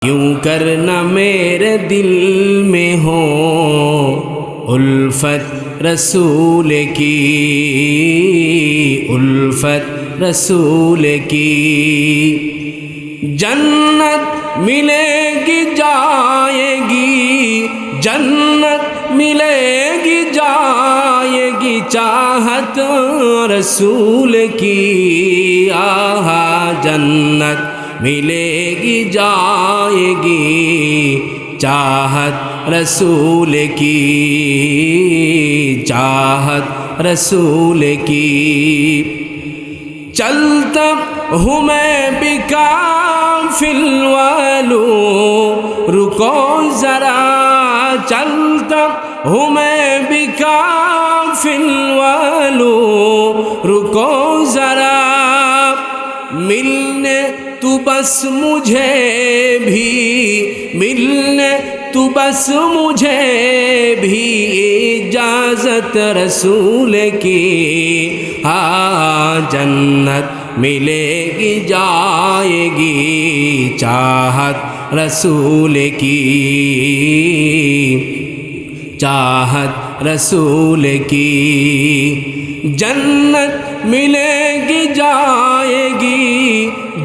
यूं करना मेरे दिल में हो उल्फत रसूल की, उल्फत रसूल की। जन्नत मिलेगी जाएगी, जन्नत मिलेगी जाएगी चाहत रसूल की। आहा जन्नत मिलेगी जाएगी चाहत रसूल की, चाहत रसूल की। चलता हूँ मैं बिकाफिल वालू, रुको ज़रा। चलता हूँ मैं बिकाफिल वालू, रुको ज़रा। मिलने तू बस मुझे भी, मिलने तू बस मुझे भी इजाज़त रसूल की। हाँ जन्नत मिलेगी जाएगी चाहत रसूल की, चाहत रसूल की। जन्नत मिलेगी जाएगी,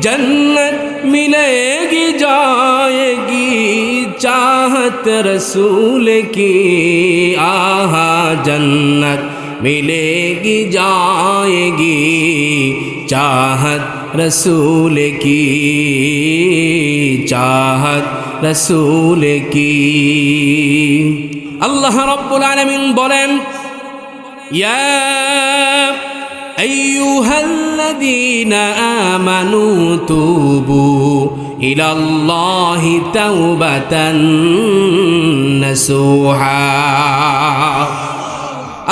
जन्नत मिलेगी जाएगी चाहत रसूल की। आहा जन्नत मिलेगी जाएगी चाहत रसूल की, चाहत रसूल की। अल्लाह रब्बुल आलमीन बोलेन, या अय्युहल्लज़ीना आमनू तूबू इलल्लाहि तौबतन नसूहा।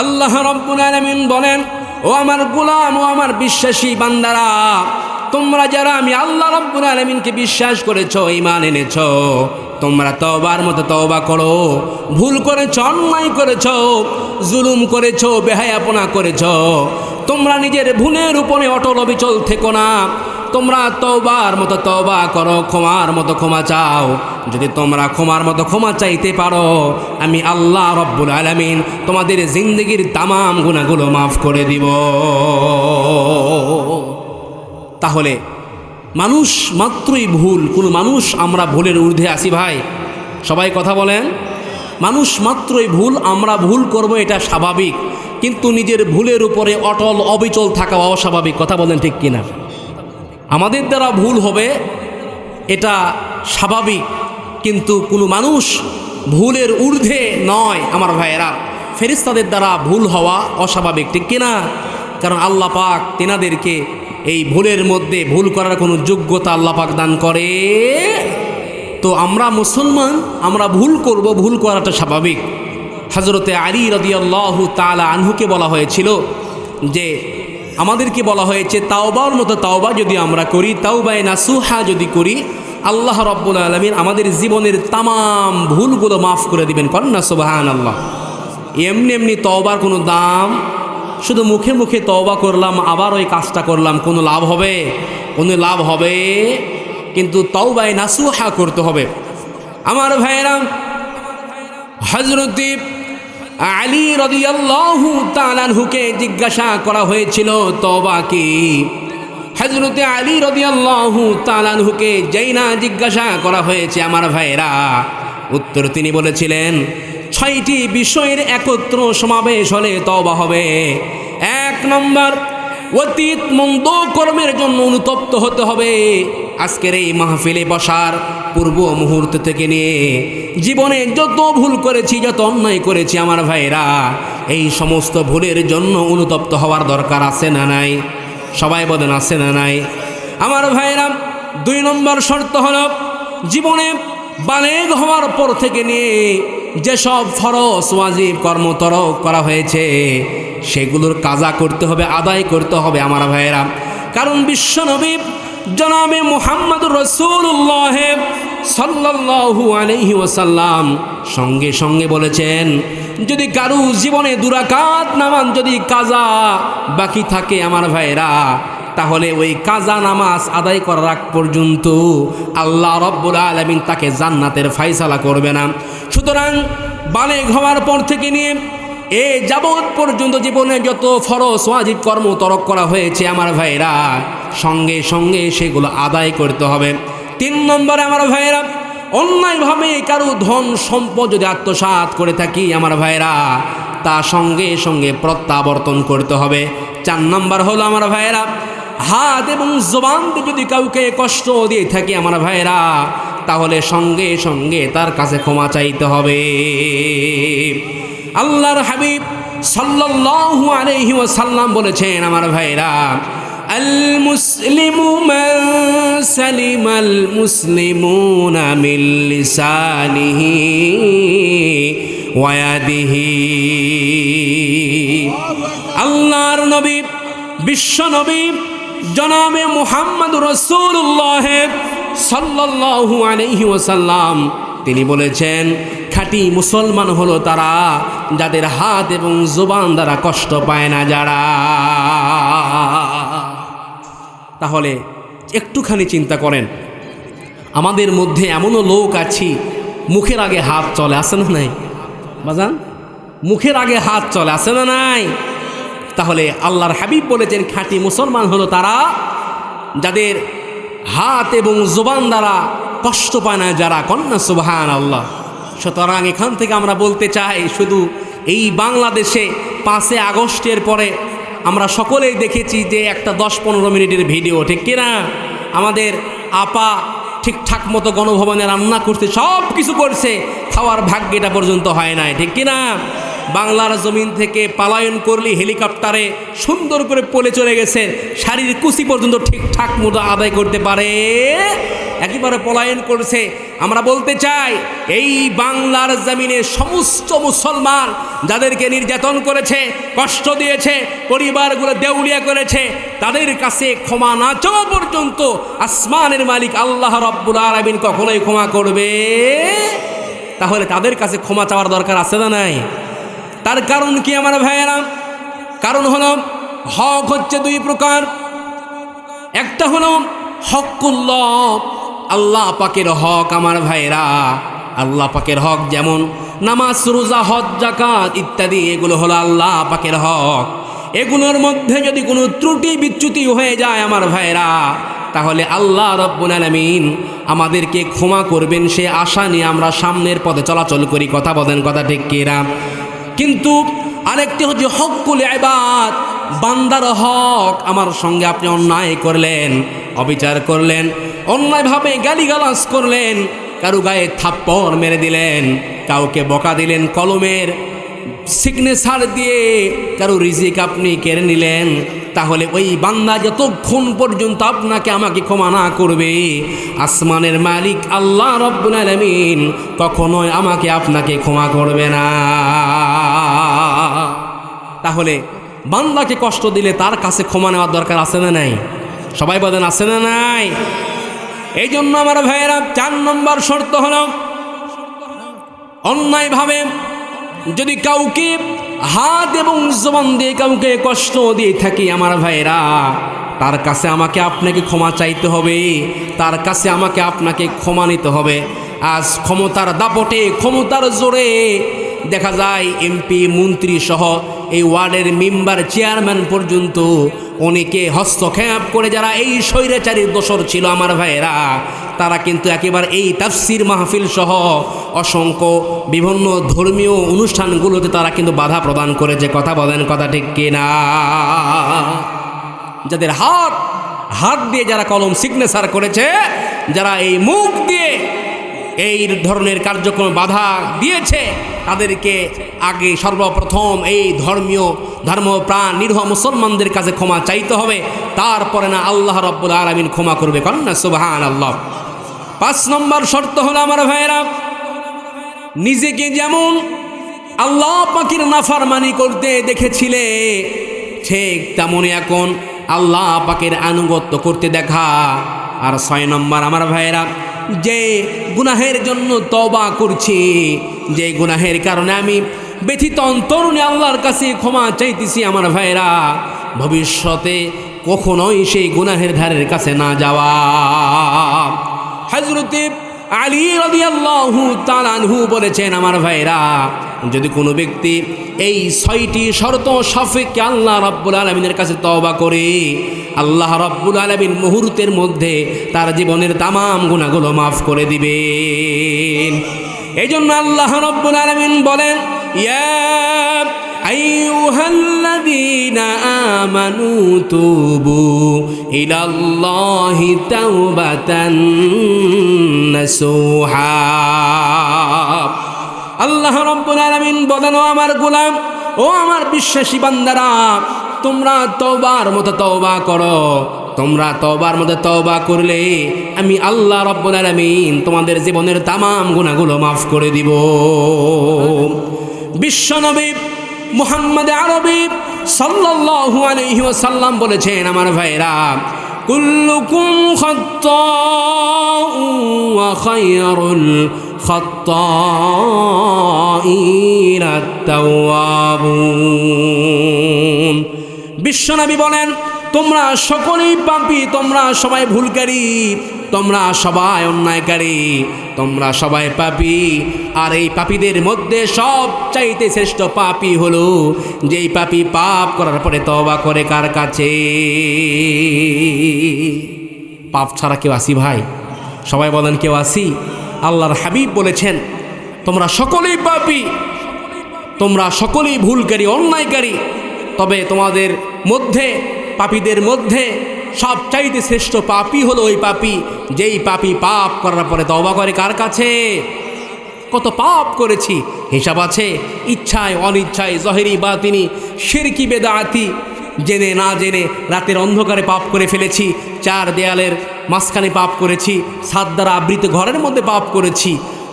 আল্লাহ রাব্বুল আলামিন বলেন, ও আমার গোলাম, ও আমার বিশ্বাসী বান্দারা, তোমরা যারা আমি আল্লাহ রাব্বুল আলামিনকে বিশ্বাস করেছো, ঈমান এনেছো, তোমরা তওবার মতো তওবা করো। ভুল করেছো, অন্যায় করেছো, জুলুম করেছো, বেহায়াপনা করেছো, তোমরা নিজের ভুলের উপরে অটল অবিচল থেকো না। তোমরা তওবার মতো তওবা করো, ক্ষমার মতো ক্ষমা চাও। যদি তোমরা ক্ষমার মতো ক্ষমা চাইতে পারো, আমি আল্লাহ রব্বুল আলামিন তোমাদের জিন্দগির তামাম গুনাহগুলো মাফ করে দিব। তাহলে মানুষ মাত্রই ভুল, কোনো মানুষ আমরা ভুলের ঊর্ধ্বে আসি ভাই? সবাই কথা বলেন। মানুষ মাত্রই ভুল, আমরা ভুল করব এটা স্বাভাবিক, কিন্তু নিজের ভুলের উপরে অটল অবিচল থাকা অস্বাভাবিক। কথা বলেন ঠিক কিনা? আমাদের দ্বারা ভুল হবে এটা স্বাভাবিক, কিন্তু কোনো মানুষ ভুলের ঊর্ধ্বে নয় আমার ভাইয়েরা। ফেরেশতাদের দ্বারা ভুল হওয়া অস্বাভাবিক, ঠিক কিনা? কারণ আল্লাহ পাক তেনাদেরকে এই ভুলের মধ্যে ভুল করার কোনো যোগ্যতা আল্লাহ পাক দান করে। তো আমরা মুসলমান, আমরা ভুল করব, ভুল করাটা স্বাভাবিক। হযরতে আলী রাদিয়াল্লাহু তাআলা আনহুকে বলা হয়েছিল যে, আমাদেরকে বলা হয়েছে তাওবার মতো তাওবা যদি আমরা করি, তাওবায়ে নাসুহা যদি করি, আল্লাহ রাব্বুল আলামিন আমাদের জীবনের তামাম ভুলগুলো মাফ করে দিবেন। কন্যা সুবহানাল্লাহ। এমনি এমনি তওবার কোনো দাম, শুধু মুখে মুখে তওবা করলাম আবার ওই কাজটা করলাম, কোনো লাভ হবে? কোনো লাভ হবে? কিন্তু তাওবায়ে নাসুহা করতে হবে আমার ভাইয়েরা। হযরতে আলী রাদিয়াল্লাহু তাআলা আনহুকে জিজ্ঞাসা করা হয়েছিল তওবা কি? হযরতে আলী রাদিয়াল্লাহু তাআলা আনহুকে যেই না জিজ্ঞাসা করা হয়েছে আমার ভাইয়েরা, উত্তর তিনি বলেছিলেন 6টি বিষয়ের একত্র সমাবেশ হলে তওবা হবে। 1 নম্বর, অতীত মন্দ কর্মের জন্য অনুতপ্ত হতে হবে। আজকের এই মাহফিলে বসার পূর্ব মুহূর্ত থেকে নিয়ে জীবনে যত ভুল করেছি, যত অন্যায় করেছি আমার ভাইরা, এই সমস্ত ভুলের জন্য অনুতপ্ত হওয়ার দরকার আছে না নাই? সবাই বলেন আছে না নাই? আমার ভাইরা 2 নম্বর শর্ত হলো, জীবনে বালেগ হওয়ার পর থেকে নিয়ে যেসব ফরজ ওয়াজিব কর্ম তরক করা হয়েছে সেগুলোর কাজা করতে হবে, আদায় করতে হবে আমার ভাইয়েরা। কারণ বিশ্বনবী জনাবে মুহাম্মদুর রাসূলুল্লাহ সাল্লাল্লাহু আলাইহি ওয়াসাল্লাম সঙ্গে সঙ্গে বলেছেন, যদি কারো জীবনে 2 রাকাত নামাজ যদি কাজা বাকি থাকে আমার ভাইরা, তাহলে ওই কাজা নামাজ আদায় করার আগ পর্যন্ত আল্লাহ রব্বুল আলামিন তাকে জান্নাতের ফায়সালা করবে না। সুতরাং বালেগ হওয়ার পর থেকে নিয়ে এ যাবৎ পর্যন্ত জীবনে যত ফরজ ওয়াজিব কর্ম তরক করা হয়েছে আমার ভাইরা, সঙ্গে সঙ্গে সেগুলো আদায় করতে হবে। 3 নম্বরে আমার ভাইরা, অন্যায়ভাবে কারো ধন সম্পদ যদি আত্মসাৎ করে থাকি আমার ভাইরা, তা সঙ্গে সঙ্গে প্রত্যাবর্তন করতে হবে। 4 নম্বর হলো আমার ভাইরা, হাত এবং জবান দিয়ে যদি কাউকে কষ্ট দিয়ে থাকি আমার ভাইরা, তাহলে সঙ্গে সঙ্গে তার কাছে ক্ষমা চাইতে হবে। আল্লাহর হাবিব সাল্লাল্লাহু আলাইহি ওয়াসাল্লাম বলেছেন আমার ভাইরা, আল মুসলিমু মান সালিমাল মুসলিমুনা মিন লিসানিহি ওয়া ইয়াদিহি। আল্লাহর নবী, বিশ্ব নবী জনাবে মুহাম্মদুর রাসূলুল্লাহ সাল্লাল্লাহু আলাইহি ওয়াসাল্লাম তিনি বলেছেন, খাঁটি মুসলমান হলো তারা যাদের হাত এবং জবান দ্বারা কষ্ট পায় না যারা। তাহলে একটুখানি চিন্তা করেন, আমাদের মধ্যে এমনও লোক আছি মুখের আগে হাত চলে, আসে না নাই বাজান? মুখের আগে হাত চলে, আসে না নাই? তাহলে আল্লাহর হাবিব বলেছেন খাঁটি মুসলমান হলো তারা যাদের হাত এবং জবান দ্বারা কষ্ট পায় না যারা। কন্যা সুবহানাল্লাহ। সুতরাং এখান থেকে আমরা বলতে চাই, শুধু এই বাংলাদেশে 5 আগস্টের পরে আমরা সকলেই দেখেছি যে একটা 10-15 মিনিটের ভিডিও, ঠিক কিনা? আমাদের আপা ঠিকঠাক মতো গণভবনে রান্না করতে সব কিছু করছে, খাওয়ার ভাগ্যটা পর্যন্ত হয় নাই, ঠিক কিনা? বাংলার জমিন থেকে পালায়ন করলে হেলিকপ্টারে সুন্দর করে পলে চলে গেছে, শাড়ির কুচি পর্যন্ত ঠিকঠাক মতো আদায় করতে পারে, একেবারে পলায়ন করছে। আমরা বলতে চাই, এই বাংলার জমিনে সমস্ত মুসলমান যাদেরকে নির্যাতন করেছে, কষ্ট দিয়েছে, পরিবারগুলো দেউলিয়া করেছে, তাদের কাছে ক্ষমা না চাওয়া পর্যন্ত আসমানের মালিক আল্লাহ রাব্বুল আলামিন কখনোই ক্ষমা করবে? তাহলে তাদের কাছে ক্ষমা চাওয়ার দরকার আছে না নাই? তার কারণ কি আমার ভাইয়েরা? কারণ হলো, হক হচ্ছে 2 প্রকার। একটা হলো হকুল্লাহ, আল্লাহ পাকের হক আমার ভাইরা। আল্লাহ পাকের হক যেমন নামাজ, রোজা, হজ, যাকাত ইত্যাদি, এগুলো হলো আল্লাহ পাকের হক। এগুলোর মধ্যে যদি কোনো ত্রুটি বিচ্যুতি হয়ে যায় আমার ভাইরা, তাহলে আল্লাহ রাব্বুল আলামিন আমাদেরকে ক্ষমা করবেন, সে আশা নিয়ে আমরা সামনের পথে চলাচল করি। কথা বলেন, কথা ঠিক কিনা? কিন্তু আরেকটি হচ্ছে হকুল ইবাদ, বান্দার হক। আমার সঙ্গে আপনি অন্যায় করলেন, অবিচার করলেন, অন্যায়ভাবে গালিগালাজ করলেন, কারো গায়ে থাপ্পড় মেরে দিলেন, কাউকে বকা দিলেন, কলমের সিগনেচার দিয়ে কারো রিজিক আপনি কেড়ে নিলেন, তাহলে ওই বান্দা যতক্ষণ পর্যন্ত আপনাকে আমাকে ক্ষমা না করবে, আসমানের মালিক আল্লাহ রাব্বুল আলামিন কখনোই আমাকে আপনাকে ক্ষমা করবে না। তাহলে বান্দাকে কষ্ট দিলে তার কাছে ক্ষমা নেওয়ার দরকার আছে না নাই? সবাই বলেন, আছে না নাই? এই জন্য আমার ভাইয়েরা, 4 নম্বর শর্ত হলো, অন্যায়ভাবে যদি কাউকে হাত এবং জবান দিয়ে কাউকে কষ্ট দিয়ে থাকি আমার ভাইয়েরা, তার কাছে আমাকে আপনাকে ক্ষমা চাইতে হবে, তার কাছে আমাকে আপনাকে ক্ষমা নিতে হবে। আজ ক্ষমতার দাপটে, ক্ষমতার জোরে দেখা যায় এমপি, মন্ত্রী সহ এই ওয়ার্ডের মেম্বার, চেয়ারম্যান পর্যন্ত অনেকে হস্তক্ষেপ করে যারা এই স্বৈরাচারীর দোসর ছিল আমার ভাইয়েরা, তারা কিন্তু একেবারে এই তাফসির মাহফিল সহ অসংখ্য বিভিন্ন ধর্মীয় অনুষ্ঠানগুলোতে তারা কিন্তু বাধা প্রদান করেছে। কথা বলেন, কথা ঠিক কিনা? যাদের হাত দিয়ে যারা কলম সিগনেচার করেছে, যারা এই মুখ দিয়ে এই ধরনের কার্যক্রম বাধা দিয়েছে, তাদেরকে আগে সর্বপ্রথম এই ধর্মপ্রাণ নিরীহ মুসলমানদের কাছে ক্ষমা চাইতে হবে, তারপরে না আল্লাহ রাব্বুল আলামিন ক্ষমা করবে। কন্যা সুবহানাল্লাহ। 5 নম্বর শর্ত হলো আমার ভাইয়েরা, নিজেকে যেমন আল্লাহ পাকের নাফরমানি করতে দেখেছিলে, ঠিক তেমনই এখন আল্লাহ পাকের আনুগত্য করতে দেখা। আর 6 নম্বর আমার ভাইয়েরা, যে গুনাহের জন্য তওবা করছি, যে গুনাহের কারণে আমি ব্যথিত অন্তরে আল্লাহর কাছে ক্ষমা চাইতেছি আমার ভাইয়েরা, ভবিষ্যতে কখনোই সেই গুনাহের ধারের কাছে না যাওয়া। হযরতে আলী রাদিয়াল্লাহু তাআলা আনহু বলেছেন, আমার ভাইরা, যদি কোনো ব্যক্তি এই 6টি শর্ত সাপেক্ষে আল্লাহ রাব্বুল আলামিনের কাছে তওবা করে, আল্লাহ রাব্বুল আলামিন মুহূর্তের মধ্যে তার জীবনের তামাম গুনাহগুলো মাফ করে দিবেন। এই জন্য আল্লাহ রাব্বুল আলামিন বলেন, ইয়া আইয়ুহাল্লাযীনা আমানু তুবু ইলাল্লাহি তাওবাতান নাসুহা। আল্লাহ রাব্বুল আলামিন বলেন, ও আমার গোলাম, ও আমার বিশ্বাসী বান্দারা, তোমরা তওবার মতো তওবা করো। তোমরা তওবার মতো তওবা করলে আমি আল্লাহ রাব্বুল আলামিন তোমাদের জীবনের তামাম গুনাহগুলো মাফ করে দিব। বিশ্বনবী মুহাম্মদ আরবি সাল্লাল্লাহু আলাইহি ওয়াসাল্লাম বলেছেন, আমার ভাইরা, কুল্লুকুম খাত্তাউ ওয়া খায়রুল খাত্তাইনা আত-তাওয়াবুন। বিশ্বনবী বলেন, তোমরা সকলেই পাপী, তোমরা সবাই ভুলকারী, তোমরা সবাই অন্যায়কারী, তোমরা সবাই পাপী। আর এই পাপীদের মধ্যে সবচাইতে শ্রেষ্ঠ পাপী হলো যেই পাপী পাপ করার পরে তওবা করে কার কাছে? পাপ ছাড়া কেউ আসি ভাই? সবাই বলেন, কেউ আসি? আল্লাহর হাবিব বলেছেন, তোমরা সকলেই পাপী, তোমরা সকলেই ভুলকারী, অন্যায়কারী, তবে তোমাদের মধ্যে, পাপীদের মধ্যে সবচাইতে শ্রেষ্ঠ পাপী হলো ওই পাপী যেই পাপী পাপ করার পরে তওবা করে কার কাছে? কত পাপ করেছি হিসাব আছে, ইচ্ছায় অনিচ্ছায়, জহেরি বাতিনি, শিরকি বেদাতি, জেনে না জেনে রাতের অন্ধকারে পাপ করে ফেলেছি, 4 দেয়ালের মাঝখানে পাপ করেছি, ছাদ দ্বারা আবৃত ঘরের মধ্যে পাপ করেছি।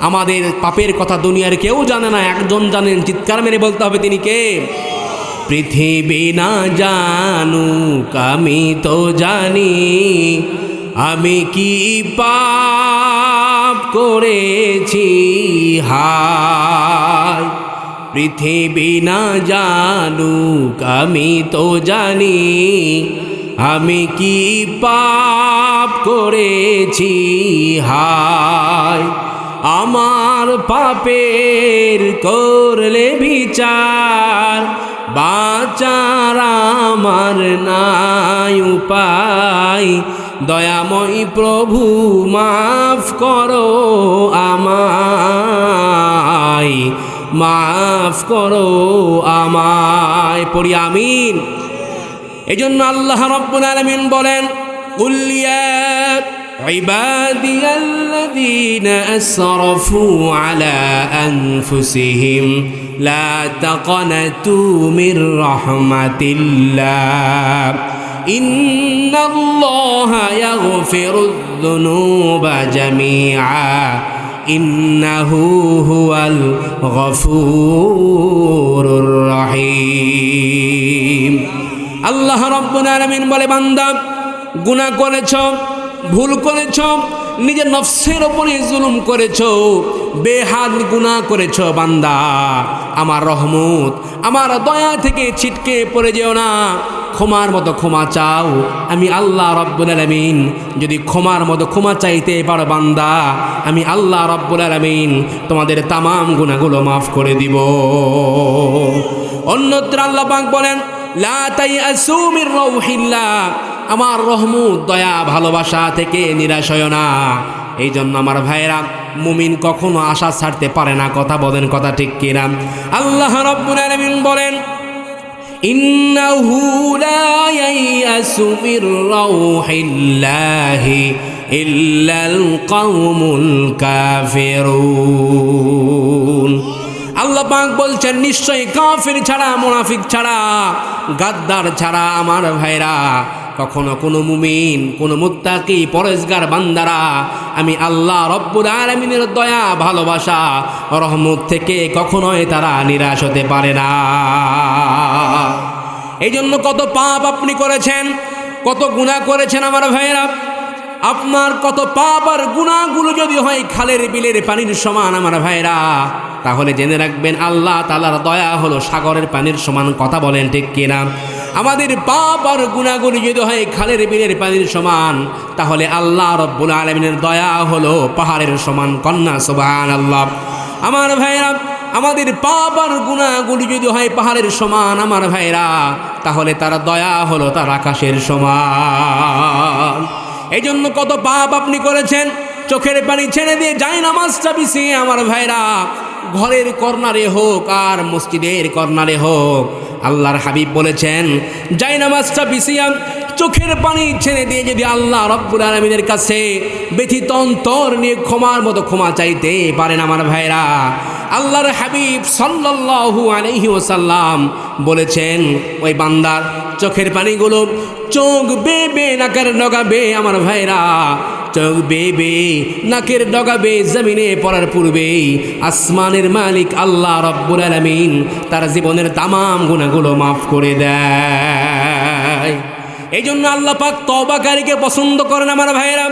আমাদের পাপের কথা দুনিয়ার কেউ জানে না, একজন জানেন, চিৎকার মেরে বলতে হবে, তিনি কে? পৃথিবী না জানুক আমি তো জানি, আমি কি পাপ করেছি হায়। পৃথিবী না জানুক আমি তো জানি, আমি কি পাপ করেছি হায়। আমার পাপের করলে বিচার, বাঁচার আমার নাই উপায়। দয়াময় প্রভু মাফ করো আমায়, মাফ করো আমায়। পড়ি আমিন। এই জন্য আল্লাহ রাব্বুল আলামিন বলেন, কুল ইয়া ইবাদিয়াল্লাযীনা আসরাফু আলা আনফুসিহিম লা তাকনাতু মির রাহমাতিল্লাহ ইন্নাল্লাহা ইয়াগফিরুয যুনুবা জামিআ ইন্নাহু হুয়াল গফুরুর রহিম। আল্লাহ রাব্বুল আলামিন বলে, বান্দা, গুনাহ করেছ, ভুল করেছ, নিজের নফসের উপরে জুলুম করেছ, বেহাদ গুনাহ করেছ, বান্দা, আমার রহমত, আমার দয়া থেকে ছিটকে পড়ে যেও না। ক্ষমার মতো ক্ষমা চাও, আমি আল্লাহ রাব্বুল আলামিন যদি ক্ষমার মতো ক্ষমা চাইতে পারো বান্দা, আমি আল্লাহ রাব্বুল আলামিন তোমাদের তামাম গুনাহগুলো মাফ করে দিব। অন্যত্র আল্লাহ পাক বলেন, লা তাইয়াসু মির রাউহিল্লাহ, আমার রহমত, দয়া, ভালোবাসা থেকে নিরাশ হয় না। এই জন্য আমার ভাইরা, মুমিন কখনো আশা ছাড়তে পারে না। কথা বলেন, কথা ঠিক কিনা? আল্লাহ রাব্বুল আলামিন বলেন, ইন্নাহু লা ইয়াইয়াসু মির রাউহিল্লাহি ইল্লাল কওমুল কাফিরুন। আল্লাহ পাক বলছেন, নিশ্চয়ই কাফির ছাড়া, মুনাফিক ছাড়া, গাদ্দার ছাড়া আমার ভাইরা, কখনো কোনো মুমিন, কোনো মুত্তাকি, পরেজগার বান্দারা আমি আল্লাহ রব্বুল আলামিনের দয়া, ভালোবাসা, রহমত থেকে কখনোই তারা নিরাশ হতে পারে না। এই জন্য কত পাপ আপনি করেছেন, কত গুনাহ করেছেন আমার ভাইরা। আপনার কত পাপ আর গুনাহগুলো যদি হয় খালের বিলের পানির সমান আমার ভাইরা, তাহলে জেনে রাখবেন আল্লাহ তাআলার দয়া হলো সাগরের পানির সমান। কথা বলেন ঠিক কিনা? আমাদের পাপ আর গুনাহগুলি যদি হয় খালের বিলের পানির সমান, তাহলে আল্লাহ রব্বুল আলামিনের দয়া হলো পাহাড়ের সমান। কন্যা সুবহানাল্লাহ। আমার ভাইরা, আমাদের পাপ আর গুনাহগুলি যদি হয় পাহাড়ের সমান আমার ভাইরা, তাহলে তার দয়া হলো তার আকাশের সমান। এই জন্য কত পাপ আপনি করেছেন, চোখের পানি ছেড়ে দিয়ে জায়নামাজটা বিছিয়ে আমার ভাইরা, ঘরের কর্নারে হোক আর মসজিদের কর্নারে হোক, আল্লাহর হাবিব বলেছেন জায়নামাজটা বিছিয়ে চোখের পানি ছেড়ে দিয়ে যদি আল্লাহ রব্বুল আলামিনের কাছে ব্যথিত অন্তর নিয়ে ক্ষমার মতো ক্ষমা চাইতে পারেন আমার ভাইরা, আল্লাহর হাবিব সাল্লাল্লাহু আলাইহি ওয়াসাল্লাম বলেছেন ওই বান্দার চোখের পানিগুলো চোখ বেবে নাকের ডগাবে আমার ভাইরা, চোখ বেবে নাকের ডগাবে জমিনে পড়ার পূর্বেই আসমানের মালিক আল্লাহ রব্বুল আলামিন তার জীবনের তামাম গুনাহগুলো মাফ করে দেয়। এই জন্য আল্লাহ পাক তওবাকারীকে পছন্দ করেন আমার ভাইরা।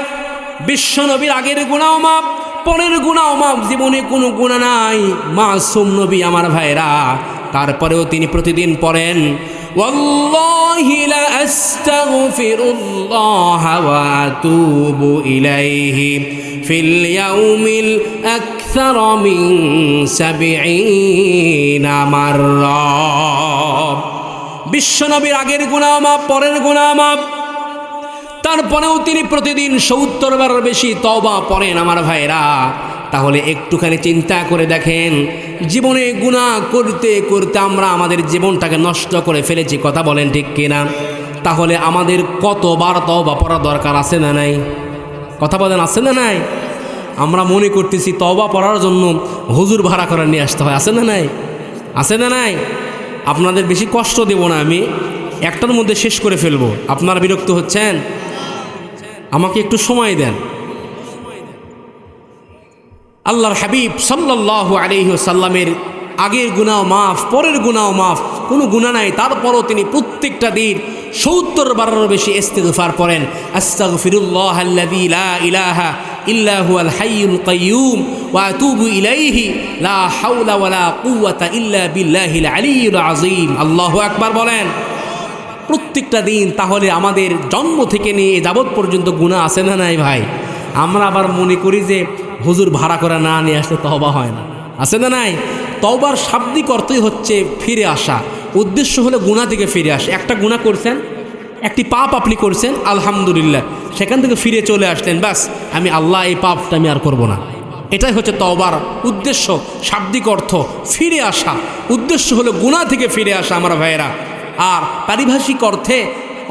বিশ্ব নবীর আগের গুনাহ মাফ, পরের গুনাহ মাফ, জীবনে কোনো গুনাহ নাই, মাসুম নবী আমার ভাইরা। তারপরেও তিনি প্রতিদিন পড়েন ওয়াল্লাহি লা আস্তাগফিরুল্লাহ ওয়া আতুবু ইলাইহি ফিল ইয়াউমিল আকসার মিন 70 মাররা। বিশ্বনবীর আগের গুনাহ মাফ, পরের গুনাহ মাফ, তারপরেও তিনি প্রতিদিন 70 বার বেশি তওবা পড়েন আমার ভাইরা। তাহলে একটুখানি চিন্তা করে দেখেন, জীবনে গুনাহ করতে করতে আমরা আমাদের জীবনটাকে নষ্ট করে ফেলেছি, কথা বলেন ঠিক কিনা? তাহলে আমাদের কতবার তওবা পড়া দরকার আছে না নাই? কথা বলেন আছে না নাই? আমরা মনে করতেছি তওবা পড়ার জন্য হুজুর ভাড়া করে নিয়ে আসতে হয়, আছে না নাই? আছে না নাই? আপনাদের বেশি কষ্ট দেব না, আমি একটার মধ্যে শেষ করে ফেলবো। আপনারা বিরক্ত হচ্ছেন? আমাকে একটু সময় দেন। আল্লাহর হাবিব সাল্লাল্লাহু আলাইহি ওয়াসাল্লামের আগের গুনাহ মাফ, পরের গুনাহ মাফ, কোনো গুনাহ নাই, তারপরও তিনি প্রত্যেকটা দিন 70 বারেরও বেশি ইস্তিগফার পড়েন। আস্তাগফিরুল্লাহাল্লাযী লা ইলাহা ইল্লা হুয়াল হাইয়ুল কাইয়্যুম ওয়া আতুবু ইলাইহি লা হাওলা ওয়ালা কুওয়াতা ইল্লা বিল্লাহিল আলিয়্যিল আযীম। আল্লাহু আকবার বলেন। প্রত্যেকটা দিন। তাহলে আমাদের জন্ম থেকে নিয়ে যাবৎ পর্যন্ত গুনাহ আছে না নাই ভাই? আমরা আবার মনে করি যে হুজুর ভাড়া করে না নিয়ে আসলে তওবা হয় না, আছে না নাই? তওবার শাব্দিক অর্থই হচ্ছে ফিরে আসা, উদ্দেশ্য হলো গুনাহ থেকে ফিরে আসা। একটা গুনাহ করছেন, একটি পাপ আপনি করছেন, আলহামদুলিল্লাহ, সেখান থেকে ফিরে চলে আসলেন, বাস আমি আল্লাহ এই পাপটা আমি আর করব না। এটাই হচ্ছে তওবার উদ্দেশ্য, শাব্দিক অর্থ ফিরে আসা। উদ্দেশ্য হলো গুনাহ থেকে ফিরে আসা আমার ভাইয়েরা। আর পারিভাষিক অর্থে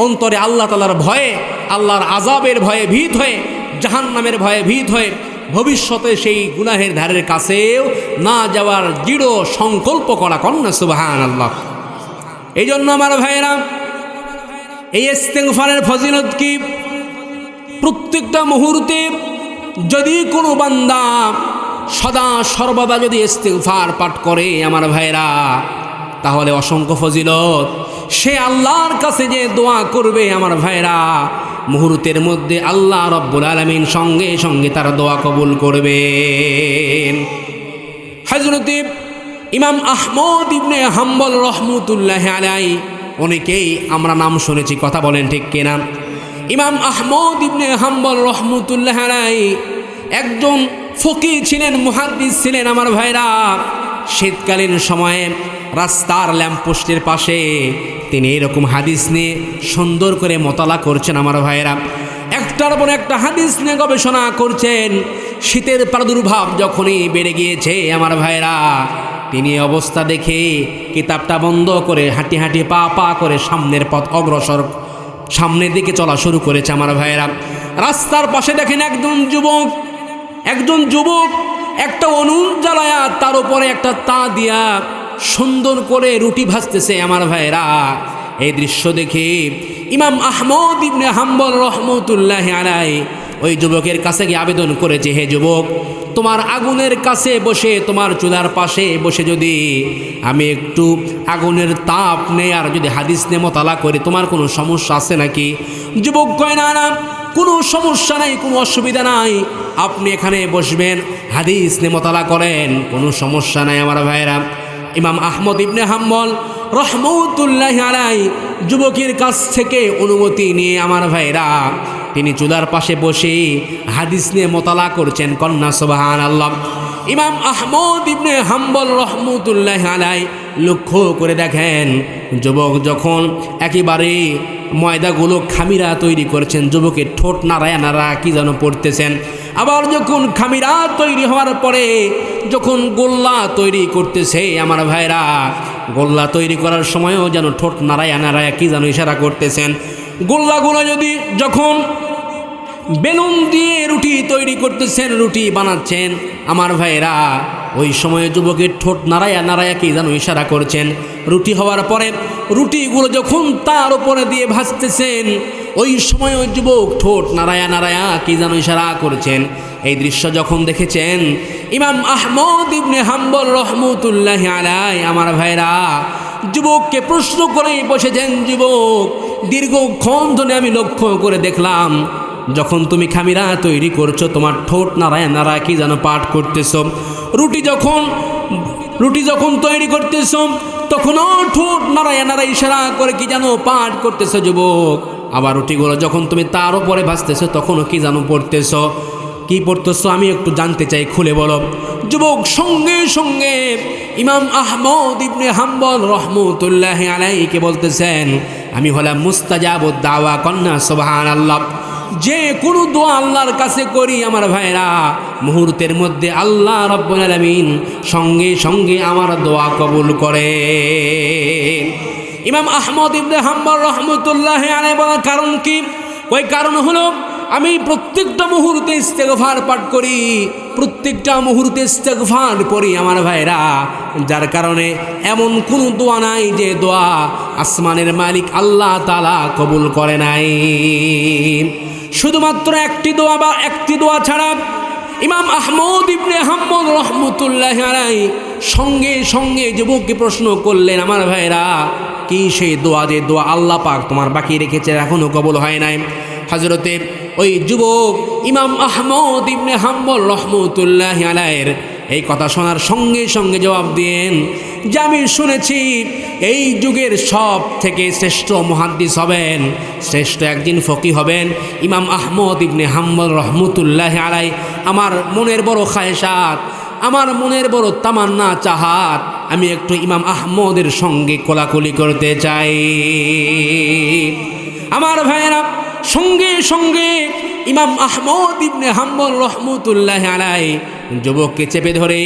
অন্তরে আল্লাহ তাআলার ভয়ে, আল্লাহর আযাবের ভয়ে ভীত হয়ে, জাহান্নামের ভয়ে ভীত হয়ে ভবিষ্যতে সেই গুনাহের ধারের কাছেও না যাওয়ার দৃঢ় সংকল্প করা। কন্যা সুবহানাল্লাহ। এই জন্য আমার ভাইয়েরা, এই ইস্তিগফারের ফজিলত কি? প্রত্যেকটা মুহূর্তে যদি কোনো বান্দা সদা সর্বদা যদি ইস্তিগফার পাঠ করে আমার ভাইয়েরা, তাহলে অসংখ্য ফজিলত। সে আল্লাহর কাছে যে দোয়া করবে আমার ভাইরা, মুহূর্তের মধ্যে আল্লাহ রব্বুল আলামিন সঙ্গে সঙ্গে তার দোয়া কবুল করবেন। হযরত ইমাম আহমদ ইবনে হাম্বল রহমতুল্লাহি আলাইহি, অনেকেই আমরা নাম শুনেছি, কথা বলেন ঠিক কিনা? ইমাম আহমদ ইবনে হাম্বল রহমতুল্লাহি আলাইহি একজন ফকিহ ছিলেন, মুহাদ্দিস ছিলেন আমার ভাইরা। শীতকালীন সময়ে রাস্তার ল্যাম্পপোস্টের পাশে তিনি এরকম হাদিস নিয়ে সুন্দর করে মোতালা করছেন আমার ভাইয়েরা। একটার পর একটা হাদিস নিয়ে গবেষণা করছেন। শীতের প্রাদুর্ভাব যখনই বেড়ে গিয়েছে আমার ভাইয়েরা, তিনি অবস্থা দেখে কিতাবটা বন্ধ করে হাঁটি হাঁটি পা পা করে সামনের পথ অগ্রসর, সামনের দিকে চলা শুরু করেছে আমার ভাইয়েরা। রাস্তার পাশে দেখেন একজন যুবক একটা উনুন জ্বালায়া তার উপরে একটা তা দিয়া সুন্দর করে রুটি ভাজতেছে আমার ভাইরা। এই দৃশ্য দেখে ইমাম আহমদ ইবনে হাম্বল রহমতুল্লাহি আলাইহি ওই যুবকের কাছে গিয়ে আবেদন করেছে, হে যুবক, তোমার আগুনের কাছে বসে, তোমার চুলার পাশে বসে যদি আমি একটু আগুনের তাপ নেই আর যদি হাদিস নিয়ে মোতালা করি, তোমার কোনো সমস্যা আছে নাকি? যুবক কয়, না না, কোনো সমস্যা নাই, কোনো অসুবিধা নাই, আপনি এখানে বসবেন, হাদিস নিয়ে মোতালা করেন, কোনো সমস্যা নাই আমার ভাইরা। ইমাম আহমদ ইবনে হাম্বল রহমতুল্লাহি আলাইহি যুবকের কাছ থেকে অনুমতি নিয়ে আমার ভাইরা তিনি চুলার পাশে বসে হাদিস নিয়ে মোতালা করছেন। কন্যা সুবহানাল্লাহ। ইমাম আহমদ ইবনে হাম্বল রহমতুল্লাহ আলাই লক্ষ্য করে দেখেন, যুবক যখন একেবারে ময়দাগুলো খামিরা তৈরি করছেন, যুবকের ঠোঁট নাড়ায়া নাড়া কি যেন পড়তেছেন। আবার যখন খামিরা তৈরি হওয়ার পরে যখন গোল্লা তৈরি করতেছে আমার ভাইরা, গোল্লা তৈরি করার সময়ও যেন ঠোঁট নাড়ায়া নাড়ায়া কি যেন ইশারা করতেছেন। গোল্লাগুলো যদি যখন বেলুন দিয়ে রুটি তৈরি করতেছেন, রুটি বানাচ্ছেন আমার ভাইরা, ওই সময়ে যুবকের ঠোঁট নাড়ায়া নাড়ায়া কি যেন ইশারা করছেন। রুটি হওয়ার পরে রুটিগুলো যখন তার উপরে দিয়ে ভাজতেছেন, ওই সময় ওই যুবক ঠোঁট নাড়ায়া নাড়ায়া কি যেন ইশারা করছেন। এই দৃশ্য যখন দেখেছেন ইমাম আহমদ ইবনে হাম্বল রহমতুল্লাহ আলাই আমার ভাইরা যুবককে প্রশ্ন করেই বসেছেন, যুবক দীর্ঘক্ষণ ধরে আমি লক্ষ্য করে দেখলাম যখন তুমি খামিরা তৈরি করছো তোমার ঠোঁট নাড়ায় নাড়ায় কি যেন পাঠ করতেছ। রুটি যখন তৈরি করতেছ তখনও ঠোঁট নাড়ায় নাড়ায় ইশারা করে কি যেন পাঠ করতেছ যুবক। আবার রুটিগুলো যখন তুমি তার উপরে ভাজতেছ তখনও কি যেন পড়তেছ। কি পড়তেছ আমি একটু জানতে চাই, খুলে বলো। যুবক সঙ্গে সঙ্গে ইমাম আহমদ ইবনে হাম্বল রহমতুল্লাহ আলাইকে বলতেছেন, আমি হলাম মুস্তাজাবুদ দাওয়া। কন্যা সুবহানাল্লাহ। যে কোনো দোয়া আল্লাহর কাছে করি আমার ভাইরা, মুহূর্তের মধ্যে আল্লাহ রাব্বুল আলামিন সঙ্গে সঙ্গে আমার দোয়া কবুল করে। ইমাম আহমদ ইবনে হাম্বল রহমতুল্লাহ আলাইহি বলার কারণ কি? ওই কারণ হলো আমি প্রত্যেকটা মুহূর্তে ইস্তেগফার পাঠ করি, প্রত্যেকটা মুহূর্তে ইস্তেগফার করি আমার ভাইরা, যার কারণে এমন কোনো দোয়া নাই যে দোয়া আসমানের মালিক আল্লাহ তাআলা কবুল করে নাই। শুধুমাত্র একটি দোয়া বা একটি দোয়া ছাড়া ইমাম আহমদ ইবনে হাম্বল রহমতুল্লাহ আলাইহি সঙ্গে সঙ্গে যুবককে প্রশ্ন করলেন, আমার ভাইরা কি সেই দোয়া যে দোয়া আল্লাহ পাক তোমার বাকি রেখেছে এখনও কবুল হয় নাই? হযরতে ওই যুবক ইমাম আহমদ ইবনে হাম্বল রহমতুল্লাহ আলাইহির এই কথা শোনার সঙ্গে সঙ্গে জবাব দেন যে আমি শুনেছি এই যুগের সব থেকে শ্রেষ্ঠ মুহাদ্দিস হবেন, শ্রেষ্ঠ একদিন ফকি হবেন ইমাম আহমদ ইবনে হাম্বল রহমতুল্লাহ আলাইহি। আমার মনের বড় খায়েশাত, আমার মনের বড় তামান্না চাহাত, আমি একটু ইমাম আহমদের সঙ্গে কোলাকুলি করতে চাই। আমার ভাইয়েরা সঙ্গে সঙ্গে ইমাম আহমদ ইবনে হাম্বল রহমতুল্লাহ আলাইহি যুবককে চেপে ধরে